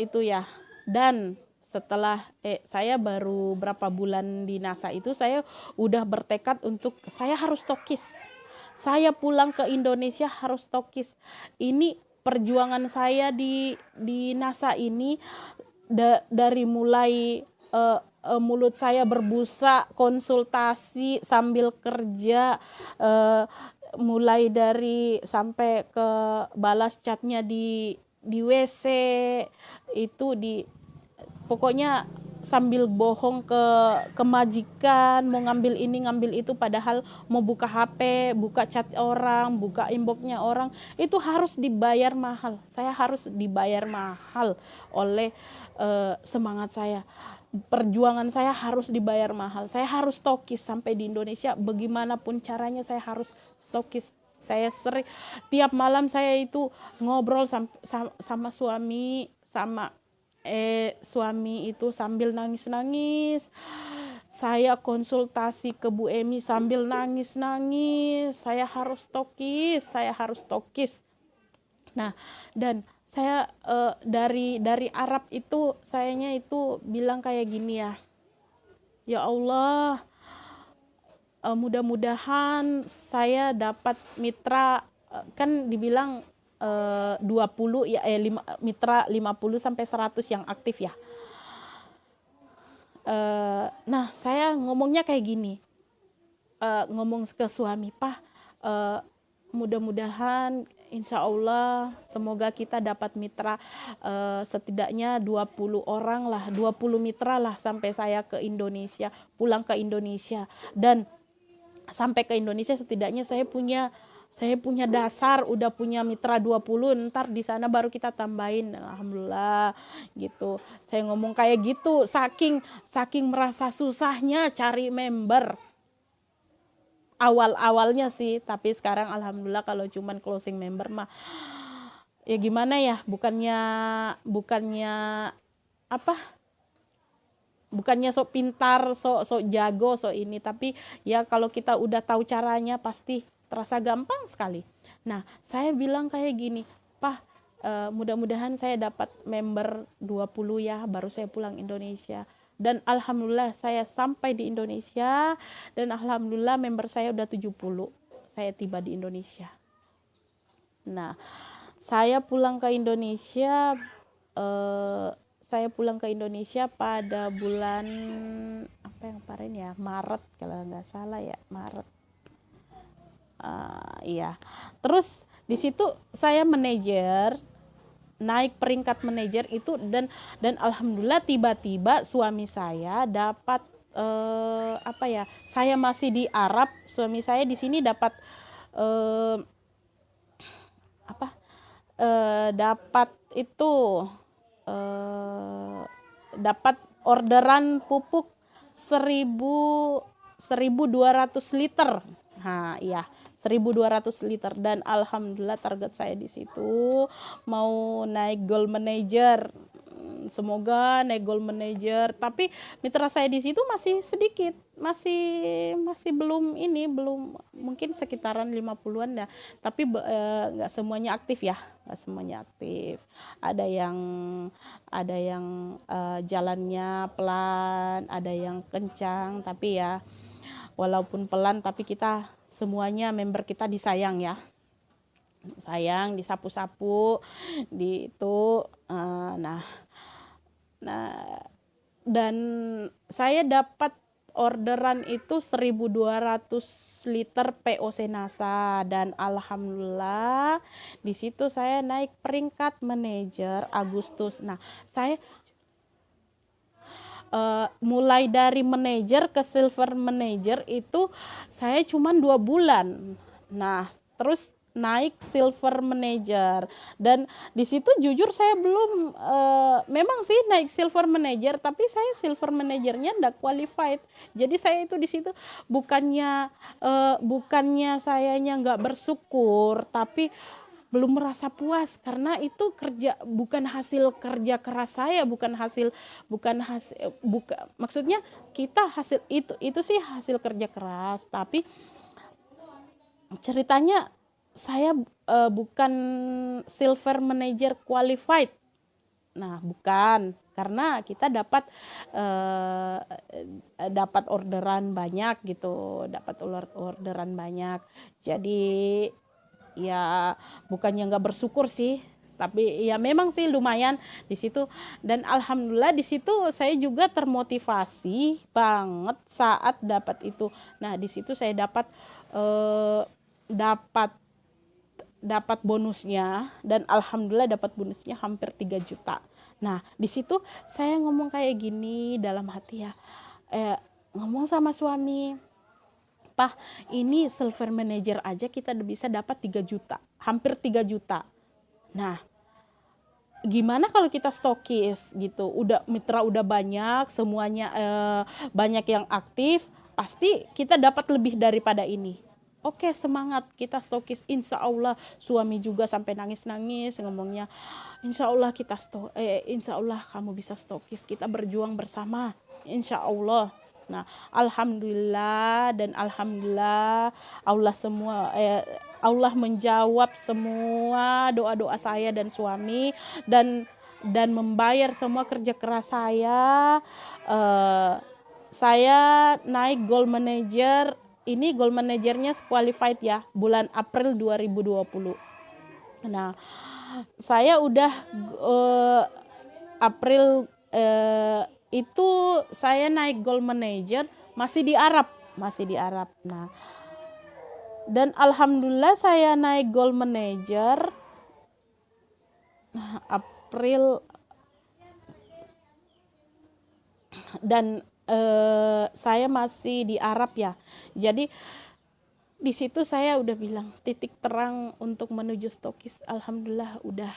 A: itu ya. Dan setelah saya baru berapa bulan di NASA itu, saya udah bertekad untuk saya harus tokis. Saya pulang ke Indonesia harus tokis. Ini perjuangan saya di NASA ini dari mulai mulut saya berbusa, konsultasi sambil kerja, mulai dari sampai ke balas chatnya di WC itu pokoknya sambil bohong ke majikan, mau ngambil ini ngambil itu, padahal mau buka HP, buka chat orang, buka inboxnya orang, itu harus dibayar mahal. Saya harus dibayar mahal oleh semangat saya. Perjuangan saya harus dibayar mahal. Saya harus tokis sampai di Indonesia, bagaimanapun caranya saya harus tokis. Saya sering tiap malam saya itu ngobrol sama suami, suami itu sambil nangis-nangis. Saya konsultasi ke Bu Emi sambil nangis-nangis. Saya harus tokis. Nah, dan saya dari Arab itu, sayanya itu bilang kayak gini ya. Ya Allah, mudah-mudahan saya dapat mitra, kan dibilang 20 ya, mitra 50 sampai 100 yang aktif ya. Nah, saya ngomongnya kayak gini, ngomong ke suami, Pak, mudah-mudahan insya Allah semoga kita dapat mitra setidaknya 20 orang lah, 20 mitra lah sampai saya ke Indonesia, pulang ke Indonesia. Dan sampai ke Indonesia setidaknya saya punya dasar, udah punya mitra 20, ntar di sana baru kita tambahin. Alhamdulillah gitu. Saya ngomong kayak gitu, saking merasa susahnya cari member. Awal-awalnya sih, tapi sekarang alhamdulillah kalau cuman closing member mah ya gimana ya, bukannya apa? Bukannya sok pintar, sok jago, sok ini, tapi ya kalau kita udah tahu caranya pasti terasa gampang sekali. Nah, saya bilang kayak gini, Pak, mudah-mudahan saya dapat member 20 ya, baru saya pulang Indonesia. Dan alhamdulillah saya sampai di Indonesia, dan alhamdulillah member saya udah 70. Saya tiba di Indonesia. Nah, saya pulang ke Indonesia, pada bulan apa yang kemarin ya, Maret kalau nggak salah ya, Maret. Iya. Terus di situ saya manajer, naik peringkat manajer itu, dan alhamdulillah tiba-tiba suami saya dapat saya masih di Arab, suami saya di sini dapat dapat orderan pupuk 1.200 liter. Nah, iya, 1.200 liter, dan alhamdulillah target saya di situ mau naik gold manager. Semoga naik gold manager, tapi mitra saya di situ masih sedikit, masih belum mungkin sekitaran 50-an dah, tapi nggak semuanya aktif ya, nggak semuanya aktif. Ada yang jalannya pelan, ada yang kencang, tapi ya walaupun pelan tapi kita semuanya member kita disayang ya, sayang, disapu-sapu di itu. Nah, dan saya dapat orderan itu 1.200 liter POC NASA, dan alhamdulillah di situ saya naik peringkat manajer Agustus. Nah, saya mulai dari manajer ke silver manager itu saya cuma 2 bulan. Nah, terus naik silver manager, dan di situ jujur saya belum memang sih naik silver manager, tapi saya silver manajernya enggak qualified. Jadi saya itu di situ bukannya sayanya enggak bersyukur, tapi belum merasa puas, karena itu bukan hasil kerja keras saya, maksudnya kita hasil itu sih hasil kerja keras, tapi ceritanya saya bukan silver manager qualified. Nah, bukan, karena kita dapat orderan banyak gitu, orderan banyak. Jadi ya bukannya nggak bersyukur sih, tapi ya memang sih lumayan di situ. Dan alhamdulillah di situ saya juga termotivasi banget saat dapat itu. Nah, di situ saya dapat bonusnya, dan alhamdulillah dapat bonusnya hampir 3 juta. Nah, di situ saya ngomong kayak gini dalam hati ya, ngomong sama suami, Pak, ini silver manager aja kita bisa dapat 3 juta, hampir 3 juta. Nah, gimana kalau kita stokis gitu, udah mitra udah banyak, semuanya banyak yang aktif, pasti kita dapat lebih daripada ini. Oke, semangat, kita stokis, insya Allah. Suami juga sampai nangis-nangis ngomongnya, insya Allah insya Allah kamu bisa stokis, kita berjuang bersama, insya Allah. Nah, alhamdulillah dan alhamdulillah Allah menjawab semua doa-doa saya dan suami, dan membayar semua kerja keras saya. Saya naik gold manager. Ini gold manajernya qualified ya, bulan April 2020. Nah, saya udah April itu saya naik gold manager masih di Arab. Nah, dan alhamdulillah saya naik gold manager April, dan saya masih di Arab ya. Jadi di situ saya udah bilang titik terang untuk menuju stokis, alhamdulillah udah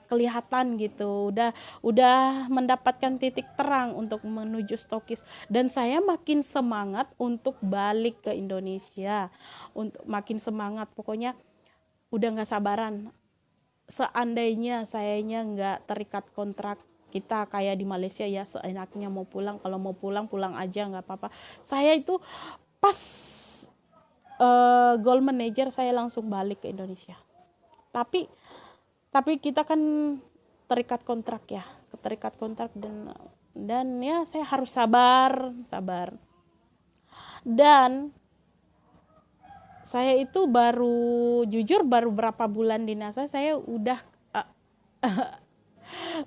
A: kelihatan gitu, udah mendapatkan titik terang untuk menuju stokis, dan saya makin semangat untuk balik ke Indonesia, untuk makin semangat, pokoknya udah nggak sabaran. Seandainya sayanya nggak terikat kontrak kita kayak di Malaysia ya, seenaknya mau pulang, kalau mau pulang aja nggak apa-apa. Saya itu pas gold manager saya langsung balik ke Indonesia. Tapi kita kan terikat kontrak dan ya saya harus sabar. Dan saya itu baru berapa bulan di NASA, saya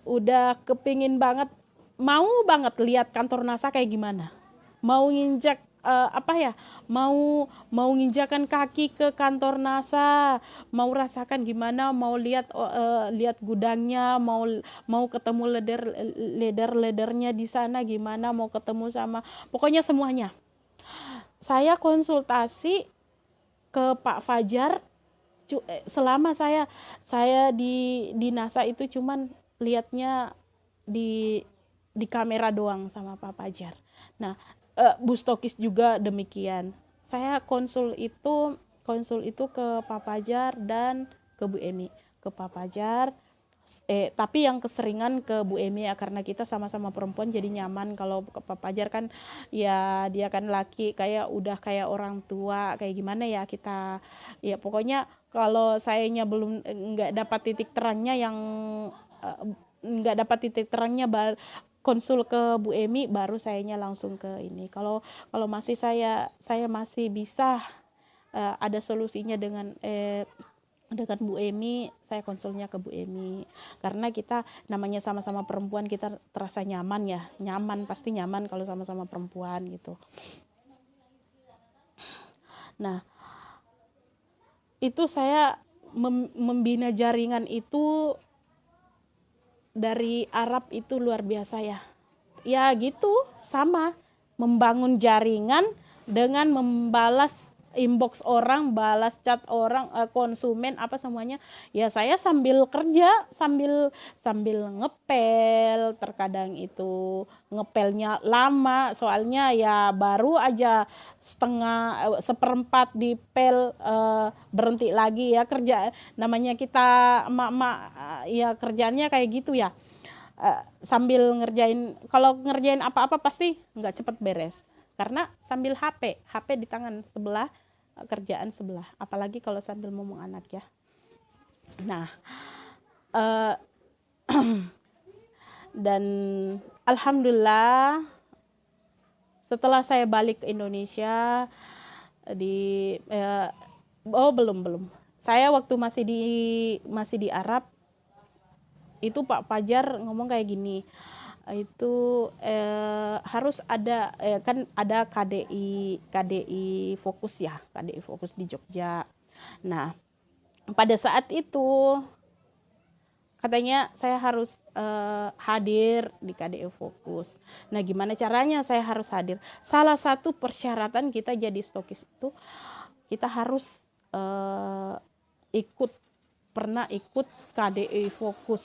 A: udah kepingin banget, mau banget lihat kantor NASA kayak gimana, mau nginjak mau nginjakan kaki ke kantor NASA, mau rasakan gimana, mau lihat gudangnya, mau ketemu leadernya di sana gimana, mau ketemu sama, pokoknya semuanya. Saya konsultasi ke Pak Fajar. Selama saya di NASA itu cuman lihatnya di kamera doang sama Pak Fajar. Nah, Bu Stokis juga demikian. Saya konsul itu ke Pak Fajar dan ke Bu Emi. Ke Pak Fajar, tapi yang keseringan ke Bu Emi ya, karena kita sama-sama perempuan jadi nyaman. Kalau ke Pak Fajar kan ya dia kan laki, kayak udah kayak orang tua, kayak gimana ya kita, ya pokoknya kalau sayanya belum nggak dapat titik terangnya konsul ke Bu Emi, baru sayanya langsung ke ini. Kalau masih saya masih bisa ada solusinya dengan Bu Emi, saya konsulnya ke Bu Emi, karena kita namanya sama-sama perempuan, kita terasa nyaman ya, pasti nyaman kalau sama-sama perempuan gitu. Nah, itu saya membina jaringan itu dari Arab itu luar biasa ya. Ya gitu, sama, membangun jaringan dengan membalas inbox orang, balas chat orang, konsumen apa semuanya. Ya saya sambil kerja, sambil ngepel, terkadang itu ngepelnya lama, soalnya ya baru aja seperempat dipel, berhenti lagi ya, kerja namanya kita emak-emak, ya kerjanya kayak gitu ya. Sambil kalau ngerjain apa-apa pasti nggak cepet beres, karena sambil HP di tangan sebelah, kerjaan sebelah, apalagi kalau sambil ngomong anak ya. Nah, dan alhamdulillah setelah saya balik ke Indonesia belum, saya waktu masih di Arab itu Pak Fajar ngomong kayak gini, itu harus ada kan ada KDI fokus ya, KDI fokus di Jogja. Nah, pada saat itu katanya saya harus hadir di KDE Fokus. Nah, gimana caranya saya harus hadir? Salah satu persyaratan kita jadi stokis itu kita harus pernah ikut KDE Fokus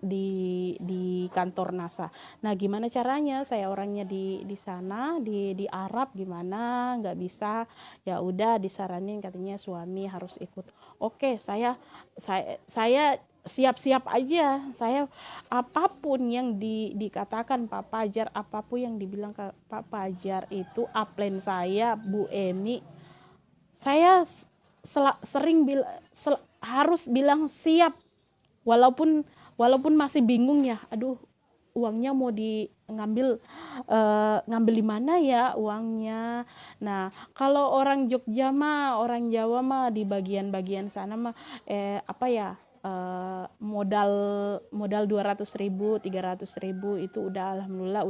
A: di kantor NASA. Nah, gimana caranya? Saya orangnya di sana di Arab, gimana? Nggak bisa. Ya udah disaranin katanya suami harus ikut. Oke, saya siap-siap aja. Saya apapun yang dikatakan Pak Pajar, apapun yang dibilang Pak Pajar itu upline saya, Bu Emi, saya sering harus bilang siap, walaupun masih bingung ya, aduh uangnya mau ngambil di mana ya uangnya. Nah, kalau orang Jogja mah, orang Jawa mah di bagian sana mah modal 200.000, 300.000 itu udah alhamdulillah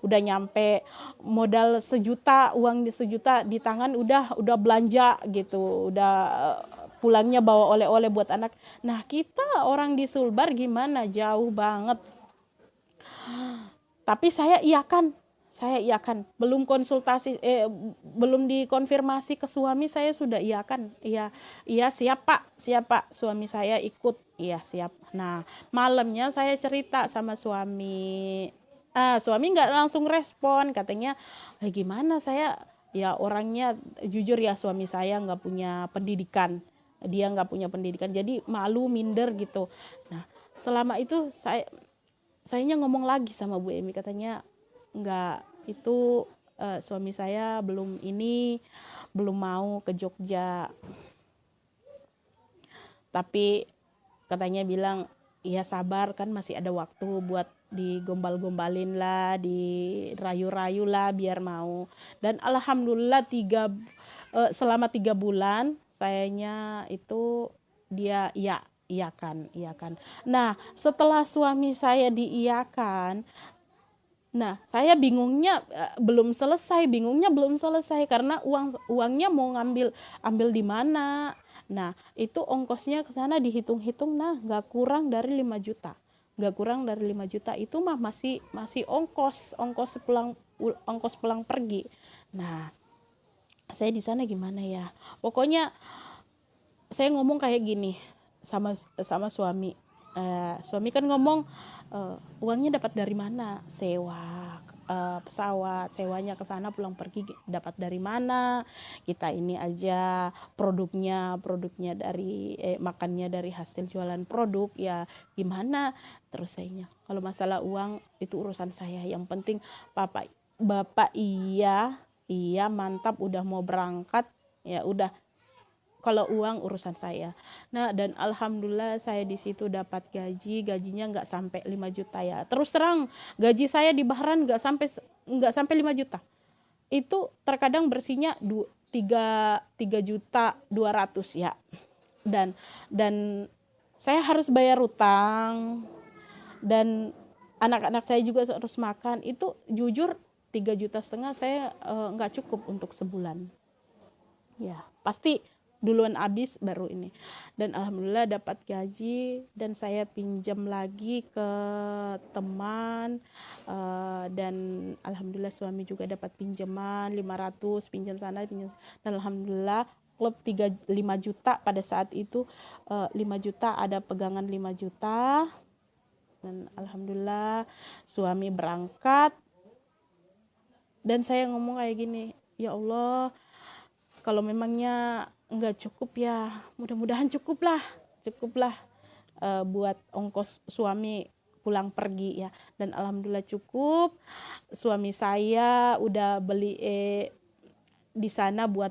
A: udah nyampe. Modal sejuta, uang di sejuta di tangan udah belanja gitu, udah pulangnya bawa oleh-oleh buat anak. Nah, kita orang di Sulbar gimana, jauh banget. Tapi saya iakan, belum konsultasi, belum dikonfirmasi ke suami, saya sudah iakan. Iya siap pak, suami saya ikut, iya siap. Nah, malamnya saya cerita sama suami, suami nggak langsung respon, katanya, gimana saya, ya orangnya jujur ya, suami saya nggak punya pendidikan, jadi malu, minder gitu. Nah, selama itu sayanya ngomong lagi sama Bu Emi, katanya enggak, itu suami saya belum mau ke Jogja, tapi katanya bilang iya sabar, kan masih ada waktu buat digombal-gombalin lah, dirayu-rayu lah biar mau. Dan alhamdulillah selama 3 bulan sayanya itu dia iakan. Nah, setelah suami saya diiakan, nah saya bingungnya belum selesai karena uangnya mau ambil di mana. Nah, itu ongkosnya ke sana dihitung-hitung, nah nggak kurang dari 5 juta. Itu mah masih ongkos pulang pergi. Nah, saya di sana gimana ya? Pokoknya saya ngomong kayak gini sama suami. Suami kan ngomong, uangnya dapat dari mana? Sewa pesawat, sewanya ke sana pulang pergi dapat dari mana? Kita ini aja produknya dari makannya dari hasil jualan produk, ya gimana? Terus sayanya, kalau masalah uang itu urusan saya, yang penting bapak iya mantap, udah mau berangkat, ya udah, kalau uang urusan saya. Nah, dan alhamdulillah saya di situ dapat gajinya nggak sampai 5 juta ya. Terus terang, gaji saya di Bahrain nggak sampai 5 juta. Itu terkadang bersihnya 3 juta 200 ya. Dan saya harus bayar utang, dan anak-anak saya juga harus makan. Itu jujur 3,5 juta saya nggak cukup untuk sebulan. Ya, pasti duluan habis baru ini. Dan alhamdulillah dapat gaji, dan saya pinjam lagi ke teman, dan alhamdulillah suami juga dapat pinjaman 500, pinjam sana pinjam, dan alhamdulillah klub 5 juta pada saat itu, 5 juta ada pegangan 5 juta, dan alhamdulillah suami berangkat. Dan saya ngomong kayak gini, ya Allah, kalau memangnya nggak cukup ya mudah-mudahan cukup lah buat ongkos suami pulang pergi ya. Dan alhamdulillah cukup. Suami saya udah beli di sana buat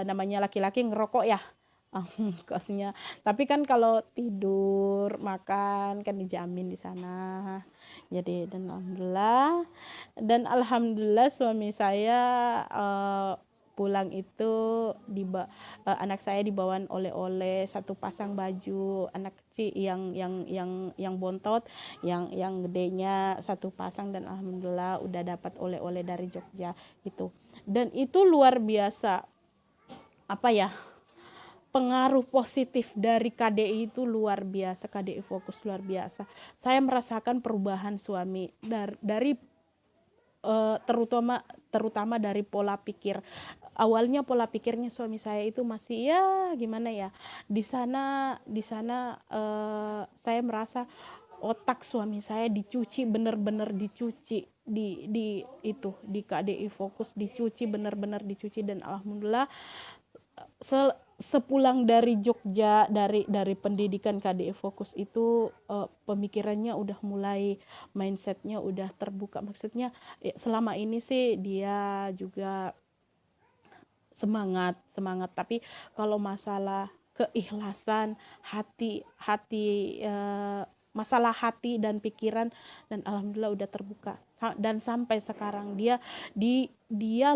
A: namanya laki-laki ngerokok ya, kosnya. Tapi kan kalau tidur makan kan dijamin di sana. Jadi dan alhamdulillah suami saya pulang itu anak saya dibawain oleh-oleh, 1 pasang baju, anak kecil yang bontot, yang gedenya 1 pasang, dan alhamdulillah udah dapat oleh-oleh dari Jogja itu. Dan itu luar biasa, apa ya, pengaruh positif dari KDI itu luar biasa, KDI Fokus luar biasa. Saya merasakan perubahan suami dari terutama dari pola pikir. Awalnya pola pikirnya suami saya itu masih ya gimana ya, di sana saya merasa otak suami saya dicuci, benar-benar dicuci di KDI Fokus, dicuci, benar-benar dicuci. Dan alhamdulillah sepulang dari Jogja, dari pendidikan KDI Fokus itu pemikirannya udah mulai, mindsetnya udah terbuka. Maksudnya selama ini sih dia juga semangat, tapi kalau masalah keikhlasan hati masalah hati dan pikiran, dan alhamdulillah udah terbuka. Dan sampai sekarang dia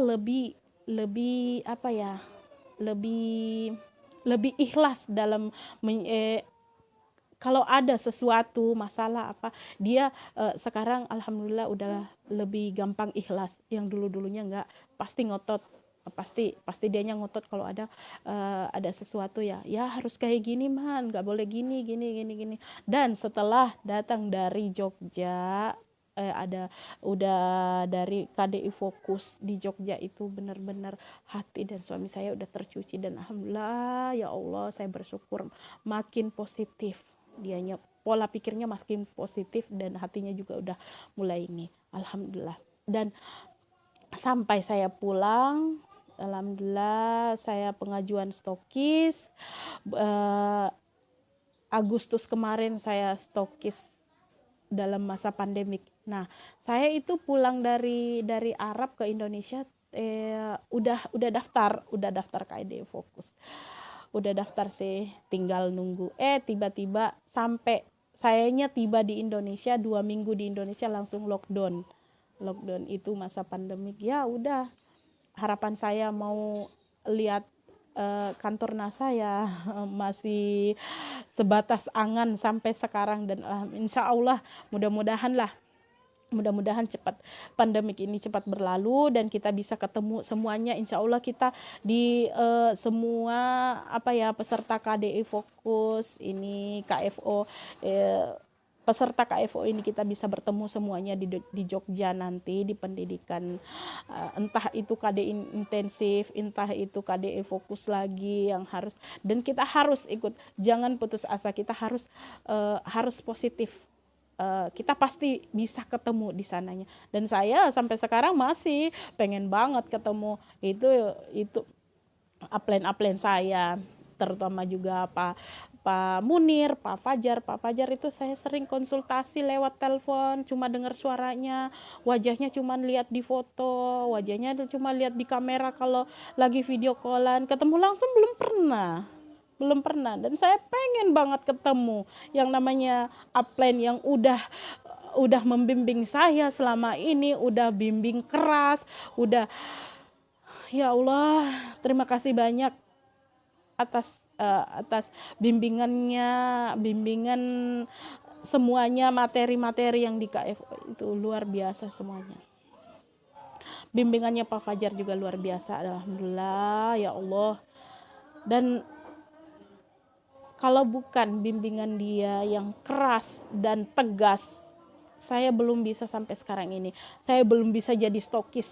A: lebih apa ya, lebih ikhlas dalam kalau ada sesuatu masalah apa, dia sekarang alhamdulillah udah lebih gampang ikhlas. Yang dulunya enggak, pasti ngotot, pasti dianya ngotot kalau ada sesuatu ya harus kayak gini man, nggak boleh gini. Dan setelah datang dari Jogja, udah dari KDI Fokus di Jogja itu benar-benar hati dan suami saya udah tercuci. Dan alhamdulillah ya Allah, saya bersyukur makin positif, dianya pola pikirnya makin positif dan hatinya juga udah mulai ini, alhamdulillah. Dan sampai saya pulang, alhamdulillah saya pengajuan stokis. Agustus kemarin saya stokis dalam masa pandemik. Nah, saya itu pulang dari Arab ke Indonesia, udah daftar KDI Fokus. Udah daftar sih, tinggal nunggu. Tiba-tiba sampai sayanya tiba di Indonesia, 2 minggu di Indonesia langsung lockdown itu masa pandemik. Ya udah, harapan saya mau lihat kantor NASA ya masih sebatas angan sampai sekarang. Dan insya Allah mudah-mudahan cepat pandemik ini cepat berlalu dan kita bisa ketemu semuanya. Insya Allah kita di semua peserta KDI Fokus ini, KFO, peserta KFO ini kita bisa bertemu semuanya di Jogja nanti di pendidikan, entah itu KDI intensif, entah itu KDI Fokus lagi yang harus, dan kita harus ikut, jangan putus asa, kita harus positif. Kita pasti bisa ketemu di sananya. Dan saya sampai sekarang masih pengen banget ketemu itu upline saya, terutama juga Pak Munir, Pak Fajar itu saya sering konsultasi lewat telepon, cuma dengar suaranya, wajahnya cuma lihat di foto, wajahnya cuma lihat di kamera kalau lagi video callan, ketemu langsung belum pernah. Dan saya pengen banget ketemu yang namanya upline yang udah membimbing saya selama ini, udah bimbing keras, udah, ya Allah, terima kasih banyak atas bimbingan semuanya, materi-materi yang di KFO itu luar biasa semuanya. Bimbingannya Pak Fajar juga luar biasa, alhamdulillah ya Allah. Dan kalau bukan bimbingan dia yang keras dan tegas, saya belum bisa sampai sekarang ini. Saya belum bisa jadi stokis.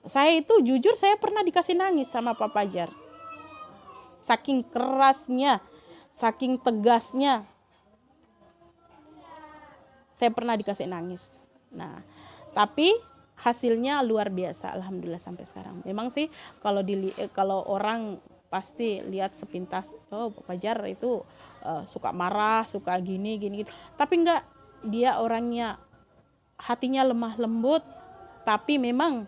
A: Saya itu jujur, saya pernah dikasih nangis sama Pak Fajar. Saking kerasnya, saking tegasnya, saya pernah dikasih nangis. Nah, tapi hasilnya luar biasa, alhamdulillah sampai sekarang. Memang sih kalau orang pasti lihat sepintas, oh Pak Fajar itu suka marah, suka gini. Tapi enggak, dia orangnya hatinya lemah lembut, tapi memang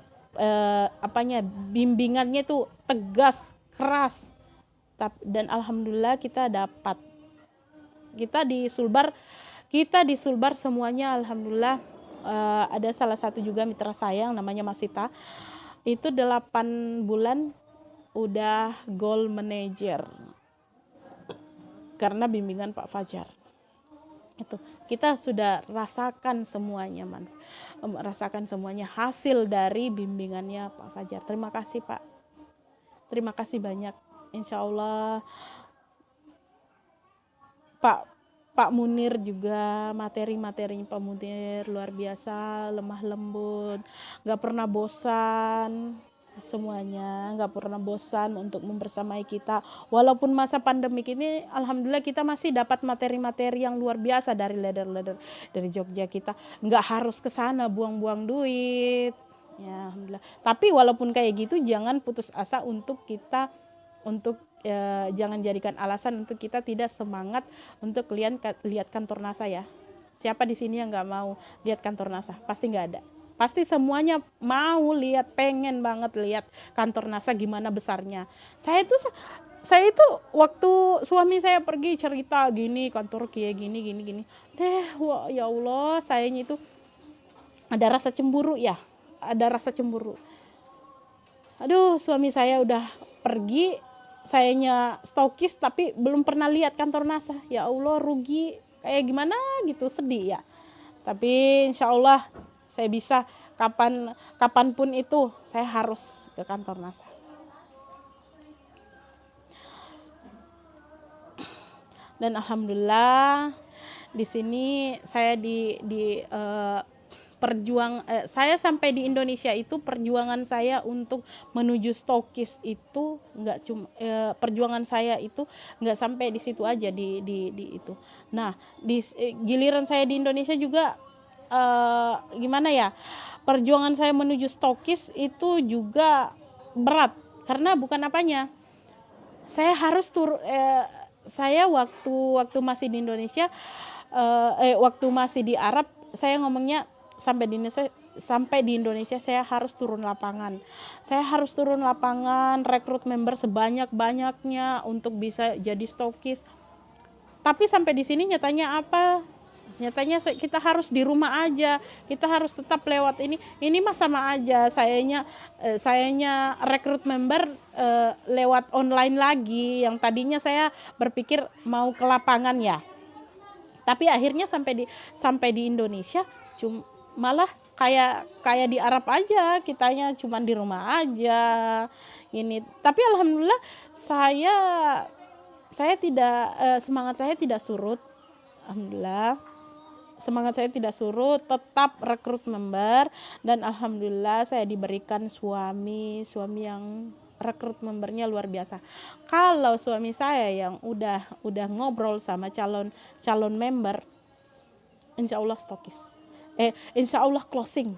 A: bimbingannya itu tegas, keras. Dan alhamdulillah kita di Sulbar semuanya alhamdulillah. Ada salah satu juga mitra saya yang namanya Masita, itu 8 bulan udah goal manager karena bimbingan Pak Fajar. Itu kita sudah rasakan semuanya, merasakan semuanya hasil dari bimbingannya Pak Fajar. Terima kasih Pak, terima kasih banyak. insya Allah Pak Pak Munir juga, materi-materinya Pak Munir luar biasa, lemah lembut, nggak pernah bosan, semuanya nggak pernah bosan untuk membersamai kita. Walaupun masa pandemik ini, alhamdulillah kita masih dapat materi-materi yang luar biasa dari leader-leader dari Jogja. Kita nggak harus ke sana buang-buang duit, ya alhamdulillah. Tapi walaupun kayak gitu, jangan putus asa untuk kita jangan jadikan alasan untuk kita tidak semangat untuk lihat kantor NASA ya. Siapa di sini yang nggak mau lihat kantor NASA? Pasti nggak ada. Pasti semuanya mau lihat, pengen banget lihat kantor NASA gimana besarnya. Saya itu waktu suami saya pergi cerita gini, kantor kayak gini. Wah, ya Allah, sayanya itu ada rasa cemburu ya. Ada rasa cemburu. Aduh, suami saya udah pergi, sayanya stokis tapi belum pernah lihat kantor NASA. Ya Allah, rugi kayak gimana gitu, sedih ya. Tapi insya Allah saya bisa, kapanpun itu saya harus ke kantor NASA. Dan alhamdulillah di sini saya saya sampai di Indonesia itu, perjuangan saya untuk menuju stokis itu nggak cuma perjuangan saya itu nggak sampai di situ aja di itu. Nah, giliran saya di Indonesia juga gimana ya, perjuangan saya menuju stokis itu juga berat, karena bukan apanya, saya harus saya waktu masih di Indonesia, waktu masih di Arab, saya ngomongnya sampai di Indonesia saya harus turun lapangan. Saya harus turun lapangan, rekrut member sebanyak-banyaknya untuk bisa jadi stokis. Tapi sampai di sini nyatanya apa? Nyatanya kita harus di rumah aja. Kita harus tetap lewat ini. Ini mah sama aja. Sayanya rekrut member lewat online lagi. Yang tadinya saya berpikir mau ke lapangan ya. Tapi akhirnya sampai di Indonesia malah kayak di Arab aja, kitanya cuma di rumah aja ini. Tapi alhamdulillah saya tidak semangat saya tidak surut. Alhamdulillah semangat saya tidak surut, tetap rekrut member, dan alhamdulillah saya diberikan suami yang rekrut membernya luar biasa. Kalau suami saya yang udah ngobrol sama calon member, insya Allah stokis. Insya Allah closing.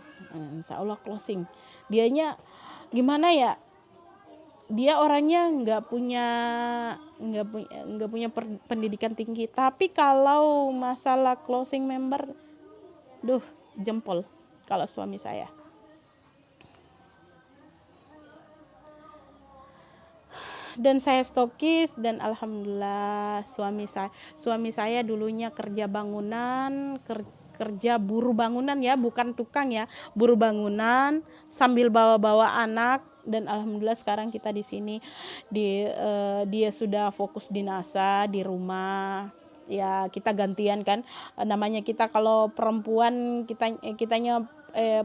A: Dianya gimana ya? Dia orangnya nggak punya pendidikan tinggi, tapi kalau masalah closing member, jempol kalau suami saya. Dan saya stokis, dan alhamdulillah suami saya dulunya kerja bangunan, kerja buruh bangunan ya, bukan tukang ya, buruh bangunan sambil bawa anak. Dan alhamdulillah sekarang kita di sini dia sudah fokus di NASA di rumah ya. Kita gantian kan, namanya kita kalau perempuan, kitanya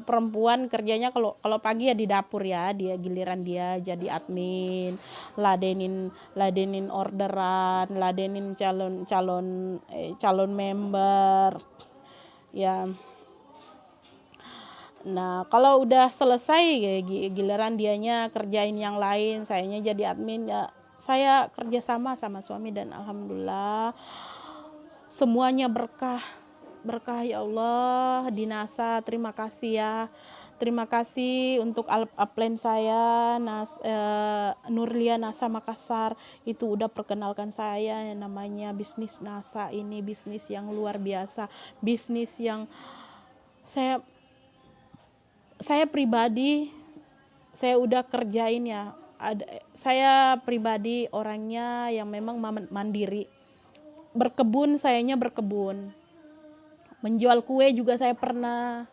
A: perempuan kerjanya kalau pagi ya di dapur ya, dia giliran dia jadi admin, ladenin orderan, ladenin calon member ya. Nah, kalau udah selesai giliran dianya kerjain yang lain, sayanya jadi admin ya. Saya kerja sama suami, dan alhamdulillah semuanya berkah ya Allah di NASA. Terima kasih ya. Terima kasih untuk upline saya, Nurlia NASA Makassar, itu udah perkenalkan saya yang namanya bisnis NASA. Ini bisnis yang luar biasa, bisnis yang saya pribadi, saya udah kerjain ya. Saya pribadi orangnya yang memang mandiri. Sayanya berkebun. Menjual kue juga saya pernah.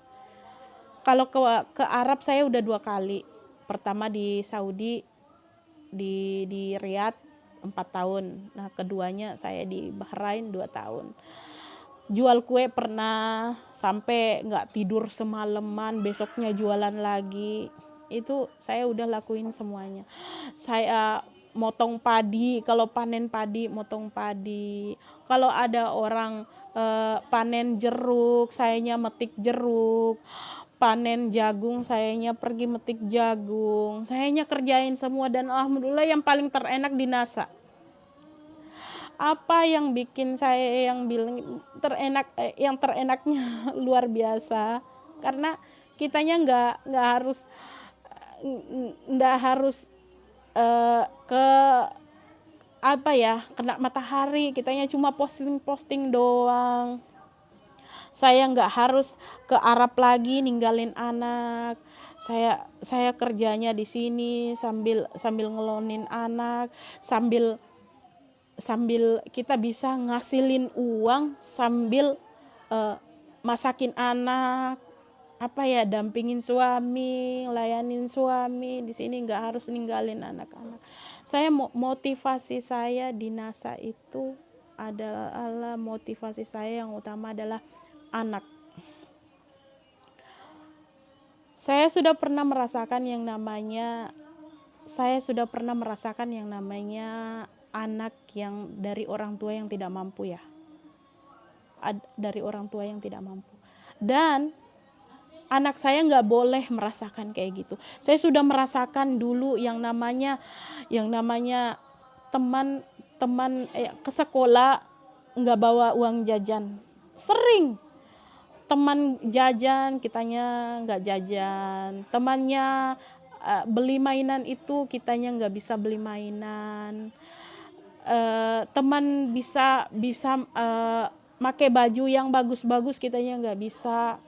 A: Kalau ke Arab saya udah 2 kali. Pertama di Saudi, di Riyadh 4 tahun. Nah, keduanya saya di Bahrain 2 tahun. Jual kue pernah sampai nggak tidur semalaman, besoknya jualan lagi. Itu saya udah lakuin semuanya. Saya motong padi, kalau panen padi motong padi. Kalau ada orang panen jeruk, sayanya metik jeruk. Panen jagung, sayanya pergi metik jagung. Sayanya kerjain semua, dan alhamdulillah yang paling terenak di NASA. Apa yang bikin saya yang bilang terenak, yang terenaknya luar biasa, karena kitanya nggak harus ke apa ya, kena matahari, kitanya cuma posting doang. Saya nggak harus ke Arab lagi ninggalin anak. Saya kerjanya di sini sambil ngelonin anak, sambil kita bisa ngasilin uang sambil masakin anak, apa ya, dampingin suami, layanin suami. Di sini nggak harus ninggalin anak-anak. Saya motivasi saya di NASA itu adalah, motivasi saya yang utama adalah anak. Saya sudah pernah merasakan yang namanya anak yang dari orang tua yang tidak mampu ya. Dari orang tua yang tidak mampu. Dan anak saya nggak boleh merasakan kayak gitu. Saya sudah merasakan dulu yang namanya teman ke sekolah nggak bawa uang jajan. Sering teman jajan, kitanya nggak jajan. Temannya beli mainan itu, kitanya nggak bisa beli mainan. Teman bisa pakai baju yang bagus-bagus, kitanya nggak bisa.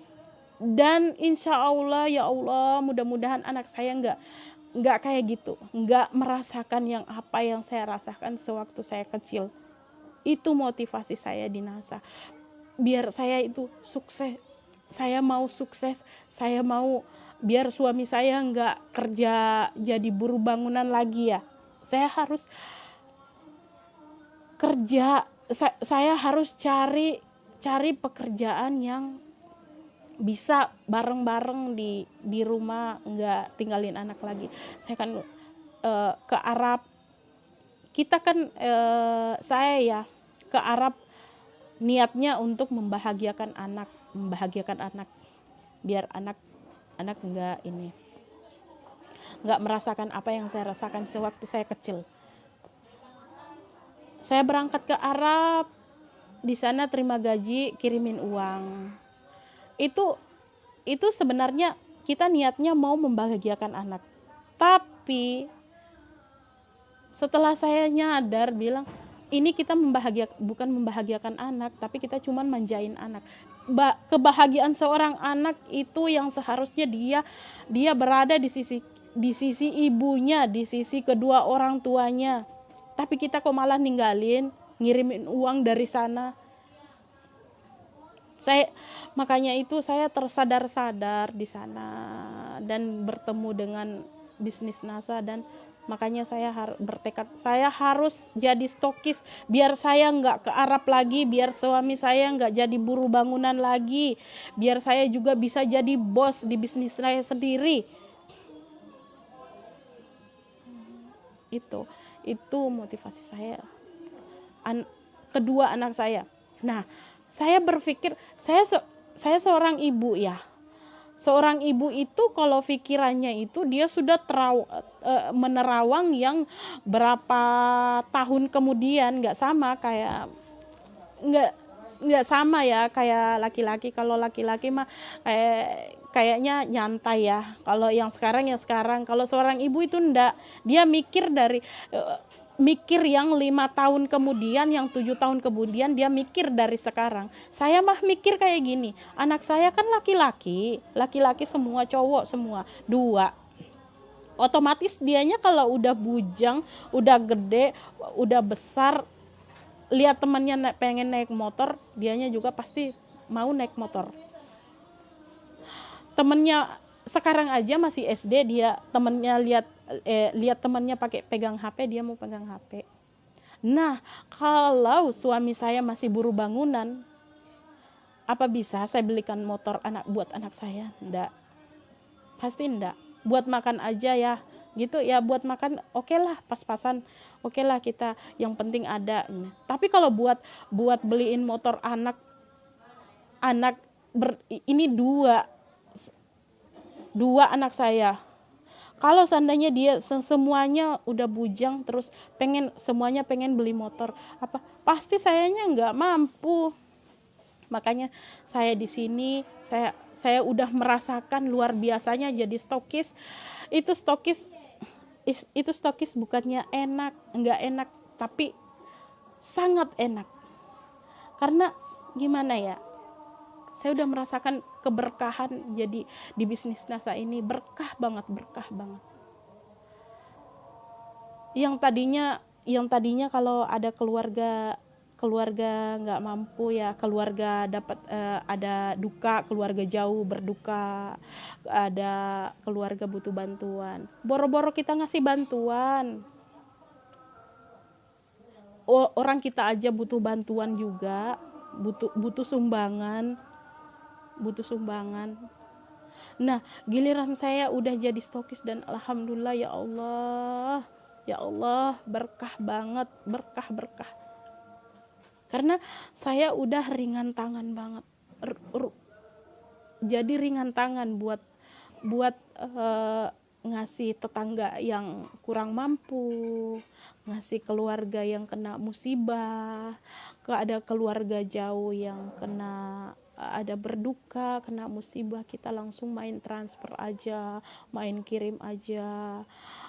A: Dan insya Allah, ya Allah, mudah-mudahan anak saya nggak kayak gitu, nggak merasakan yang apa yang saya rasakan sewaktu saya kecil. Itu motivasi saya di NASA. Biar saya itu sukses, saya mau sukses, saya mau biar suami saya nggak kerja jadi buruh bangunan lagi ya. Saya harus kerja, saya harus cari pekerjaan yang bisa bareng-bareng di rumah, nggak tinggalin anak lagi. Saya kan ke Arab, kita kan saya ya ke Arab niatnya untuk membahagiakan anak, biar anak nggak merasakan apa yang saya rasakan sewaktu saya kecil. Saya berangkat ke Arab, di sana terima gaji, kirimin uang. Itu sebenarnya kita niatnya mau membahagiakan anak. Tapi setelah saya nyadar, bilang ini kita bukan membahagiakan anak, tapi kita cuma manjain anak. Kebahagiaan seorang anak itu yang seharusnya dia berada di sisi ibunya, di sisi kedua orang tuanya. Tapi kita kok malah ninggalin, ngirimin uang dari sana. Makanya itu saya tersadar di sana dan bertemu dengan bisnis NASA, dan makanya saya bertekad saya harus jadi stokis, biar saya nggak ke Arab lagi, biar suami saya nggak jadi buruh bangunan lagi, biar saya juga bisa jadi bos di bisnis saya sendiri. Itu motivasi saya. Kedua anak saya. Nah, saya berpikir, saya seorang ibu ya. Seorang ibu itu kalau pikirannya itu dia sudah menerawang yang berapa tahun kemudian, nggak sama ya kayak laki-laki. Kalau laki-laki mah kayaknya nyantai ya. Kalau yang sekarang. Kalau seorang ibu itu enggak, dia mikir yang 5 tahun kemudian, yang 7 tahun kemudian, dia mikir dari sekarang. Saya mah mikir kayak gini, anak saya kan laki-laki semua, cowok semua, 2. Otomatis dianya kalau udah bujang, udah gede, udah besar, lihat temannya pengen naik motor, dianya juga pasti mau naik motor. Temennya sekarang aja masih SD, dia temennya lihat temannya pegang HP, dia mau pegang HP. Nah, kalau suami saya masih buruh bangunan, apa bisa saya belikan motor buat anak saya? Enggak. Pasti enggak. Buat makan aja ya, gitu ya, buat makan oke lah, pas-pasan oke lah, kita yang penting ada. Tapi kalau buat beliin motor anak ini dua anak saya, kalau seandainya dia semuanya udah bujang terus semuanya pengen beli motor, pasti sayanya nggak mampu. Makanya saya di sini, saya udah merasakan luar biasanya jadi stokis. Itu stokis bukannya nggak enak, tapi sangat enak. Karena gimana ya, saya udah merasakan keberkahan jadi di bisnis NASA ini, berkah banget. Yang tadinya kalau ada keluarga nggak mampu ya, keluarga dapat ada duka, keluarga jauh berduka, ada keluarga butuh bantuan, boro-boro kita ngasih bantuan. Orang kita aja butuh bantuan juga, butuh sumbangan. Nah, giliran saya udah jadi stokis dan alhamdulillah, ya Allah, berkah banget, berkah. Karena saya udah ringan tangan banget. Jadi ringan tangan buat ngasih tetangga yang kurang mampu, ngasih keluarga yang kena musibah, ada keluarga jauh yang ada berduka, kena musibah, kita langsung main transfer aja, main kirim aja.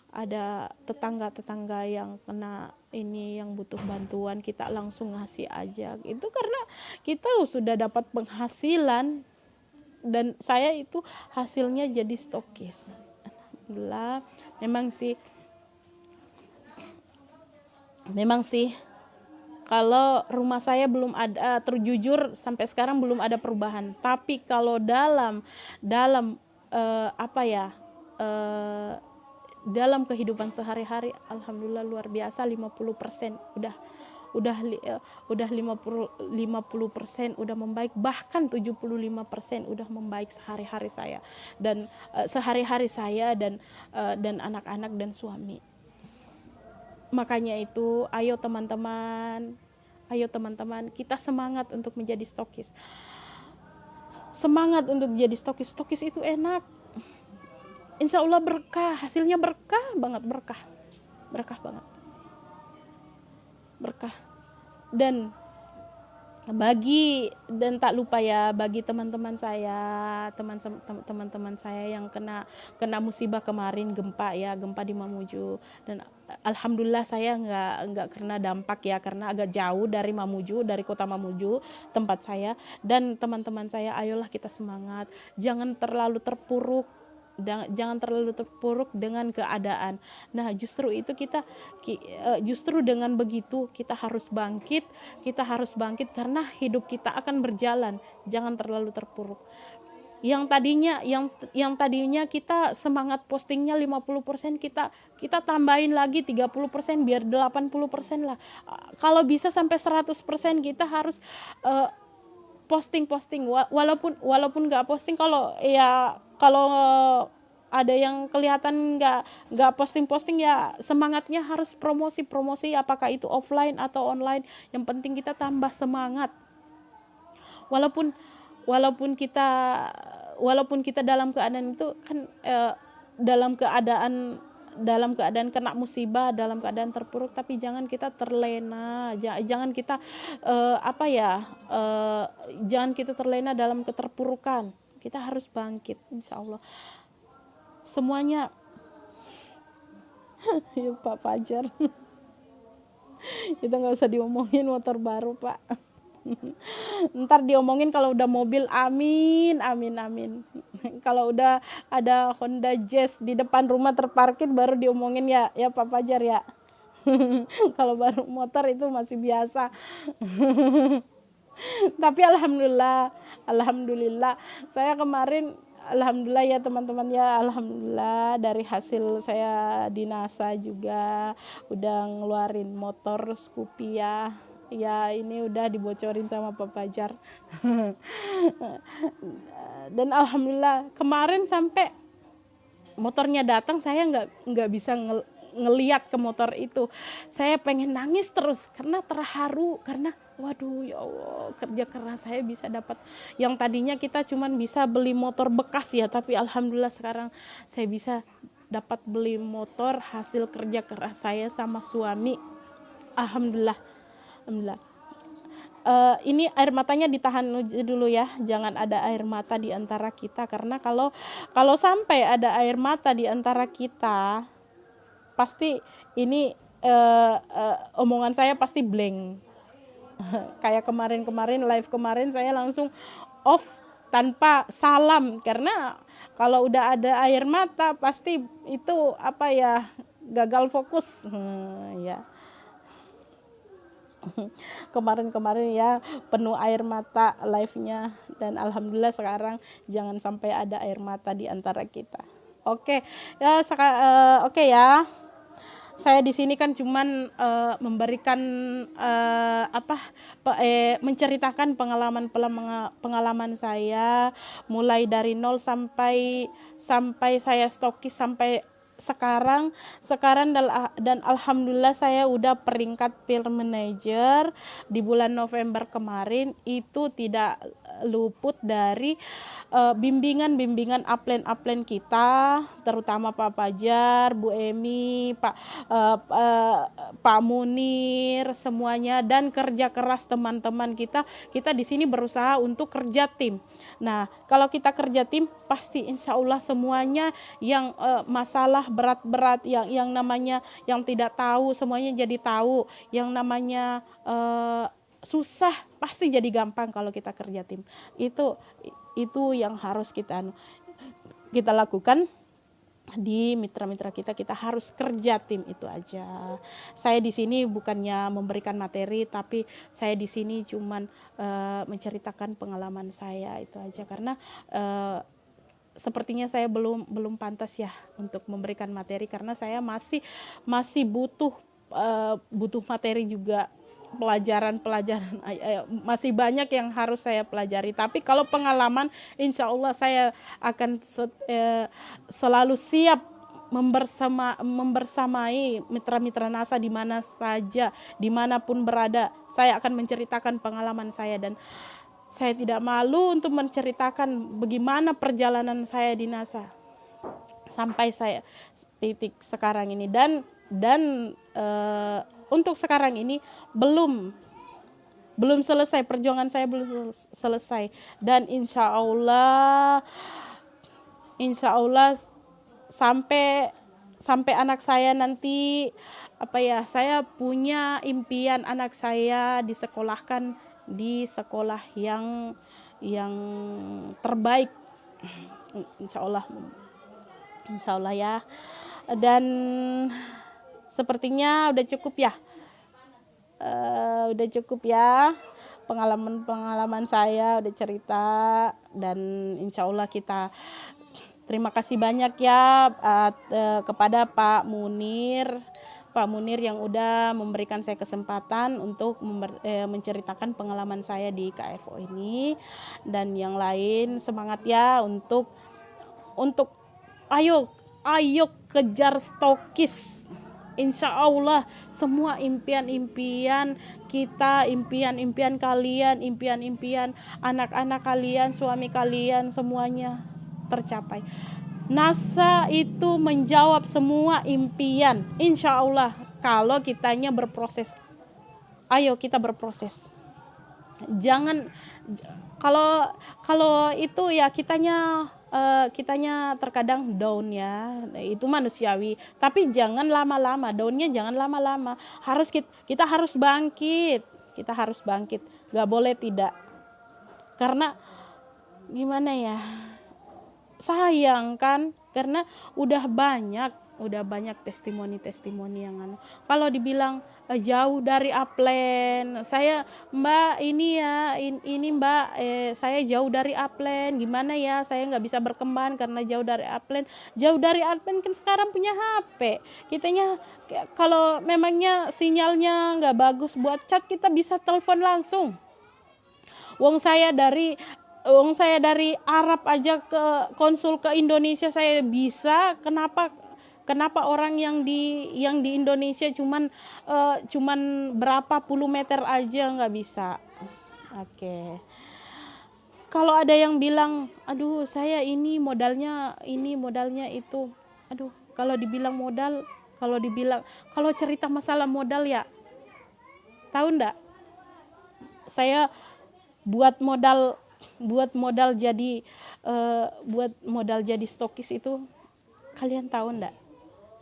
A: Ada tetangga yang kena ini, yang butuh bantuan, kita langsung ngasih aja. Itu karena kita sudah dapat penghasilan, dan saya itu hasilnya jadi stokis. Alhamdulillah. Memang sih kalau rumah saya belum ada, terjujur sampai sekarang belum ada perubahan. Tapi kalau dalam dalam kehidupan sehari-hari, alhamdulillah luar biasa, 50% udah 50% udah membaik, bahkan 75% udah membaik sehari-hari saya dan anak-anak dan suami. Makanya itu ayo teman-teman, kita semangat untuk menjadi stokis. Stokis itu enak. Insya Allah berkah, hasilnya berkah banget. Dan tak lupa ya, bagi teman-teman saya yang kena musibah kemarin, gempa di Mamuju, dan alhamdulillah saya nggak kena dampak ya, karena agak jauh dari Mamuju, dari kota Mamuju tempat saya. Dan teman-teman saya, ayolah kita semangat, jangan terlalu terpuruk dengan keadaan. Nah, justru dengan begitu kita harus bangkit karena hidup kita akan berjalan. Jangan terlalu terpuruk. Yang tadinya kita semangat postingnya 50%, kita tambahin lagi 30%, biar 80% lah. Kalau bisa sampai 100% kita harus posting, walaupun nggak posting, kalau ada yang kelihatan nggak posting ya, semangatnya harus promosi, apakah itu offline atau online. Yang penting kita tambah semangat, walaupun kita dalam keadaan itu kan dalam keadaan kena musibah, dalam keadaan terpuruk, tapi jangan kita terlena, jangan kita jangan kita terlena dalam keterpurukan. Kita harus bangkit, insya Allah semuanya. Ya Pak Fajar, kita nggak usah diomongin motor baru Pak. Ntar diomongin kalau udah mobil, amin. Kalau udah ada Honda Jazz di depan rumah terparkir, baru diomongin ya Pak Fajar ya. Kalau baru motor itu masih biasa. Tapi alhamdulillah saya kemarin, alhamdulillah ya teman-teman ya, alhamdulillah dari hasil saya di NASA juga udah ngeluarin motor Scoopy ya. Ini udah dibocorin sama Pak Fajar. Dan alhamdulillah kemarin sampai motornya datang, saya nggak bisa ngeliat ke motor itu. Saya pengen nangis terus karena terharu, karena waduh ya Allah, kerja keras saya bisa dapat yang tadinya kita cuman bisa beli motor bekas ya, tapi alhamdulillah sekarang saya bisa dapat beli motor hasil kerja keras saya sama suami. Alhamdulillah. Alhamdulillah. Ini air matanya ditahan dulu ya, jangan ada air mata di antara kita, karena kalau sampai ada air mata di antara kita, pasti ini omongan saya pasti blank. Kayak kemarin live kemarin saya langsung off tanpa salam, karena kalau udah ada air mata pasti itu apa ya, gagal fokus ya. Kemarin ya penuh air mata live-nya, dan alhamdulillah sekarang jangan sampai ada air mata di antara kita. Oke ya, oke ya. Saya di sini kan cuman memberikan menceritakan pengalaman saya mulai dari nol sampai saya stokis sampai sekarang dan alhamdulillah saya udah peringkat peer manager di bulan November kemarin. Itu tidak luput dari bimbingan upline kita, terutama Pak Fajar, Bu Emi, Pak Munir, semuanya, dan kerja keras teman-teman kita di sini berusaha untuk kerja tim. Nah, kalau kita kerja tim, pasti insya Allah semuanya yang masalah berat-berat, yang namanya yang tidak tahu, semuanya jadi tahu. Yang namanya susah pasti jadi gampang kalau kita kerja tim. Itu yang harus kita lakukan di mitra-mitra kita harus kerja tim, itu aja. Saya di sini bukannya memberikan materi, tapi saya di sini cuman menceritakan pengalaman saya, itu aja. Karena sepertinya saya belum pantas ya untuk memberikan materi, karena saya masih butuh materi juga, pelajaran masih banyak yang harus saya pelajari. Tapi kalau pengalaman, insya Allah saya akan selalu siap membersamai mitra-mitra NASA di mana saja, dimanapun berada. Saya akan menceritakan pengalaman saya, dan saya tidak malu untuk menceritakan bagaimana perjalanan saya di NASA sampai saya titik sekarang ini. Dan untuk sekarang ini belum selesai, perjuangan saya belum selesai, dan insya Allah sampai anak saya nanti saya punya impian anak saya disekolahkan di sekolah yang terbaik, insya Allah ya. Dan sepertinya udah cukup ya, pengalaman saya udah cerita, dan insya Allah kita terima kasih banyak ya kepada Pak Munir yang udah memberikan saya kesempatan untuk menceritakan pengalaman saya di KFO ini. Dan yang lain semangat ya untuk ayo kejar stokis. Insya Allah semua impian kita, impian kalian, impian anak-anak kalian, suami kalian, semuanya tercapai. NASA itu menjawab semua impian, insya Allah, kalau kitanya berproses. Ayo kita berproses. Jangan kalau itu ya kitanya terkadang down ya, itu manusiawi, tapi jangan lama-lama downnya, jangan lama-lama. Kita harus bangkit, nggak boleh tidak. Karena gimana ya, sayang kan, karena udah banyak testimoni yang kalau dibilang jauh dari upline, saya Mbak saya jauh dari upline, gimana ya, saya nggak bisa berkembang karena jauh dari upline kan sekarang punya HP, kitanya kalau memangnya sinyalnya nggak bagus buat chat, kita bisa telepon langsung. Wong saya dari Wong saya dari Arab aja ke konsul ke Indonesia saya bisa, kenapa orang yang di Indonesia cuman berapa puluh meter aja nggak bisa. Oke. Kalau ada yang bilang, aduh saya ini modalnya itu, aduh kalau dibilang modal, kalau cerita masalah modal ya, tahu ndak? Saya buat modal buat modal jadi buat modal jadi stokis itu, kalian tahu ndak?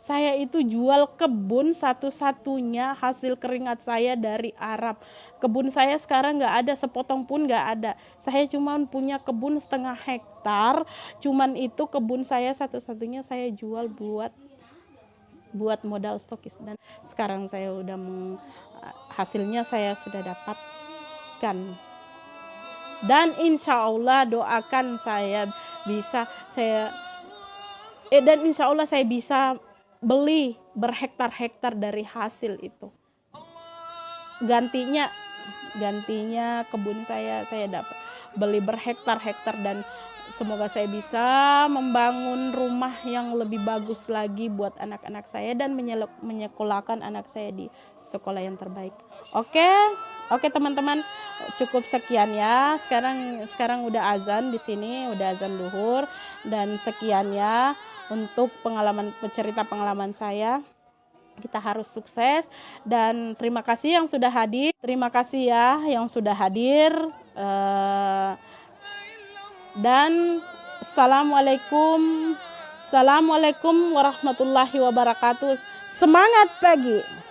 A: Saya itu jual kebun satu-satunya hasil keringat saya dari Arab. Kebun saya sekarang nggak ada, sepotong pun nggak ada. Saya cuma punya kebun 1/2 hektar. Cuman itu kebun saya satu-satunya saya jual buat modal stokis. Dan sekarang saya udah hasilnya saya sudah dapatkan. Dan insya Allah doakan saya bisa dan insya Allah saya bisa beli berhektar-hektar dari hasil itu. Gantinya kebun saya dapat beli berhektar-hektar, dan semoga saya bisa membangun rumah yang lebih bagus lagi buat anak-anak saya dan menyekolahkan anak saya di sekolah yang terbaik. Oke teman-teman, cukup sekian ya. Sekarang udah azan di sini, udah azan duhur, dan sekian ya untuk cerita pengalaman saya. Kita harus sukses, dan terima kasih yang sudah hadir. Terima kasih ya yang sudah hadir. Dan Assalamualaikum warahmatullahi wabarakatuh. Semangat pagi.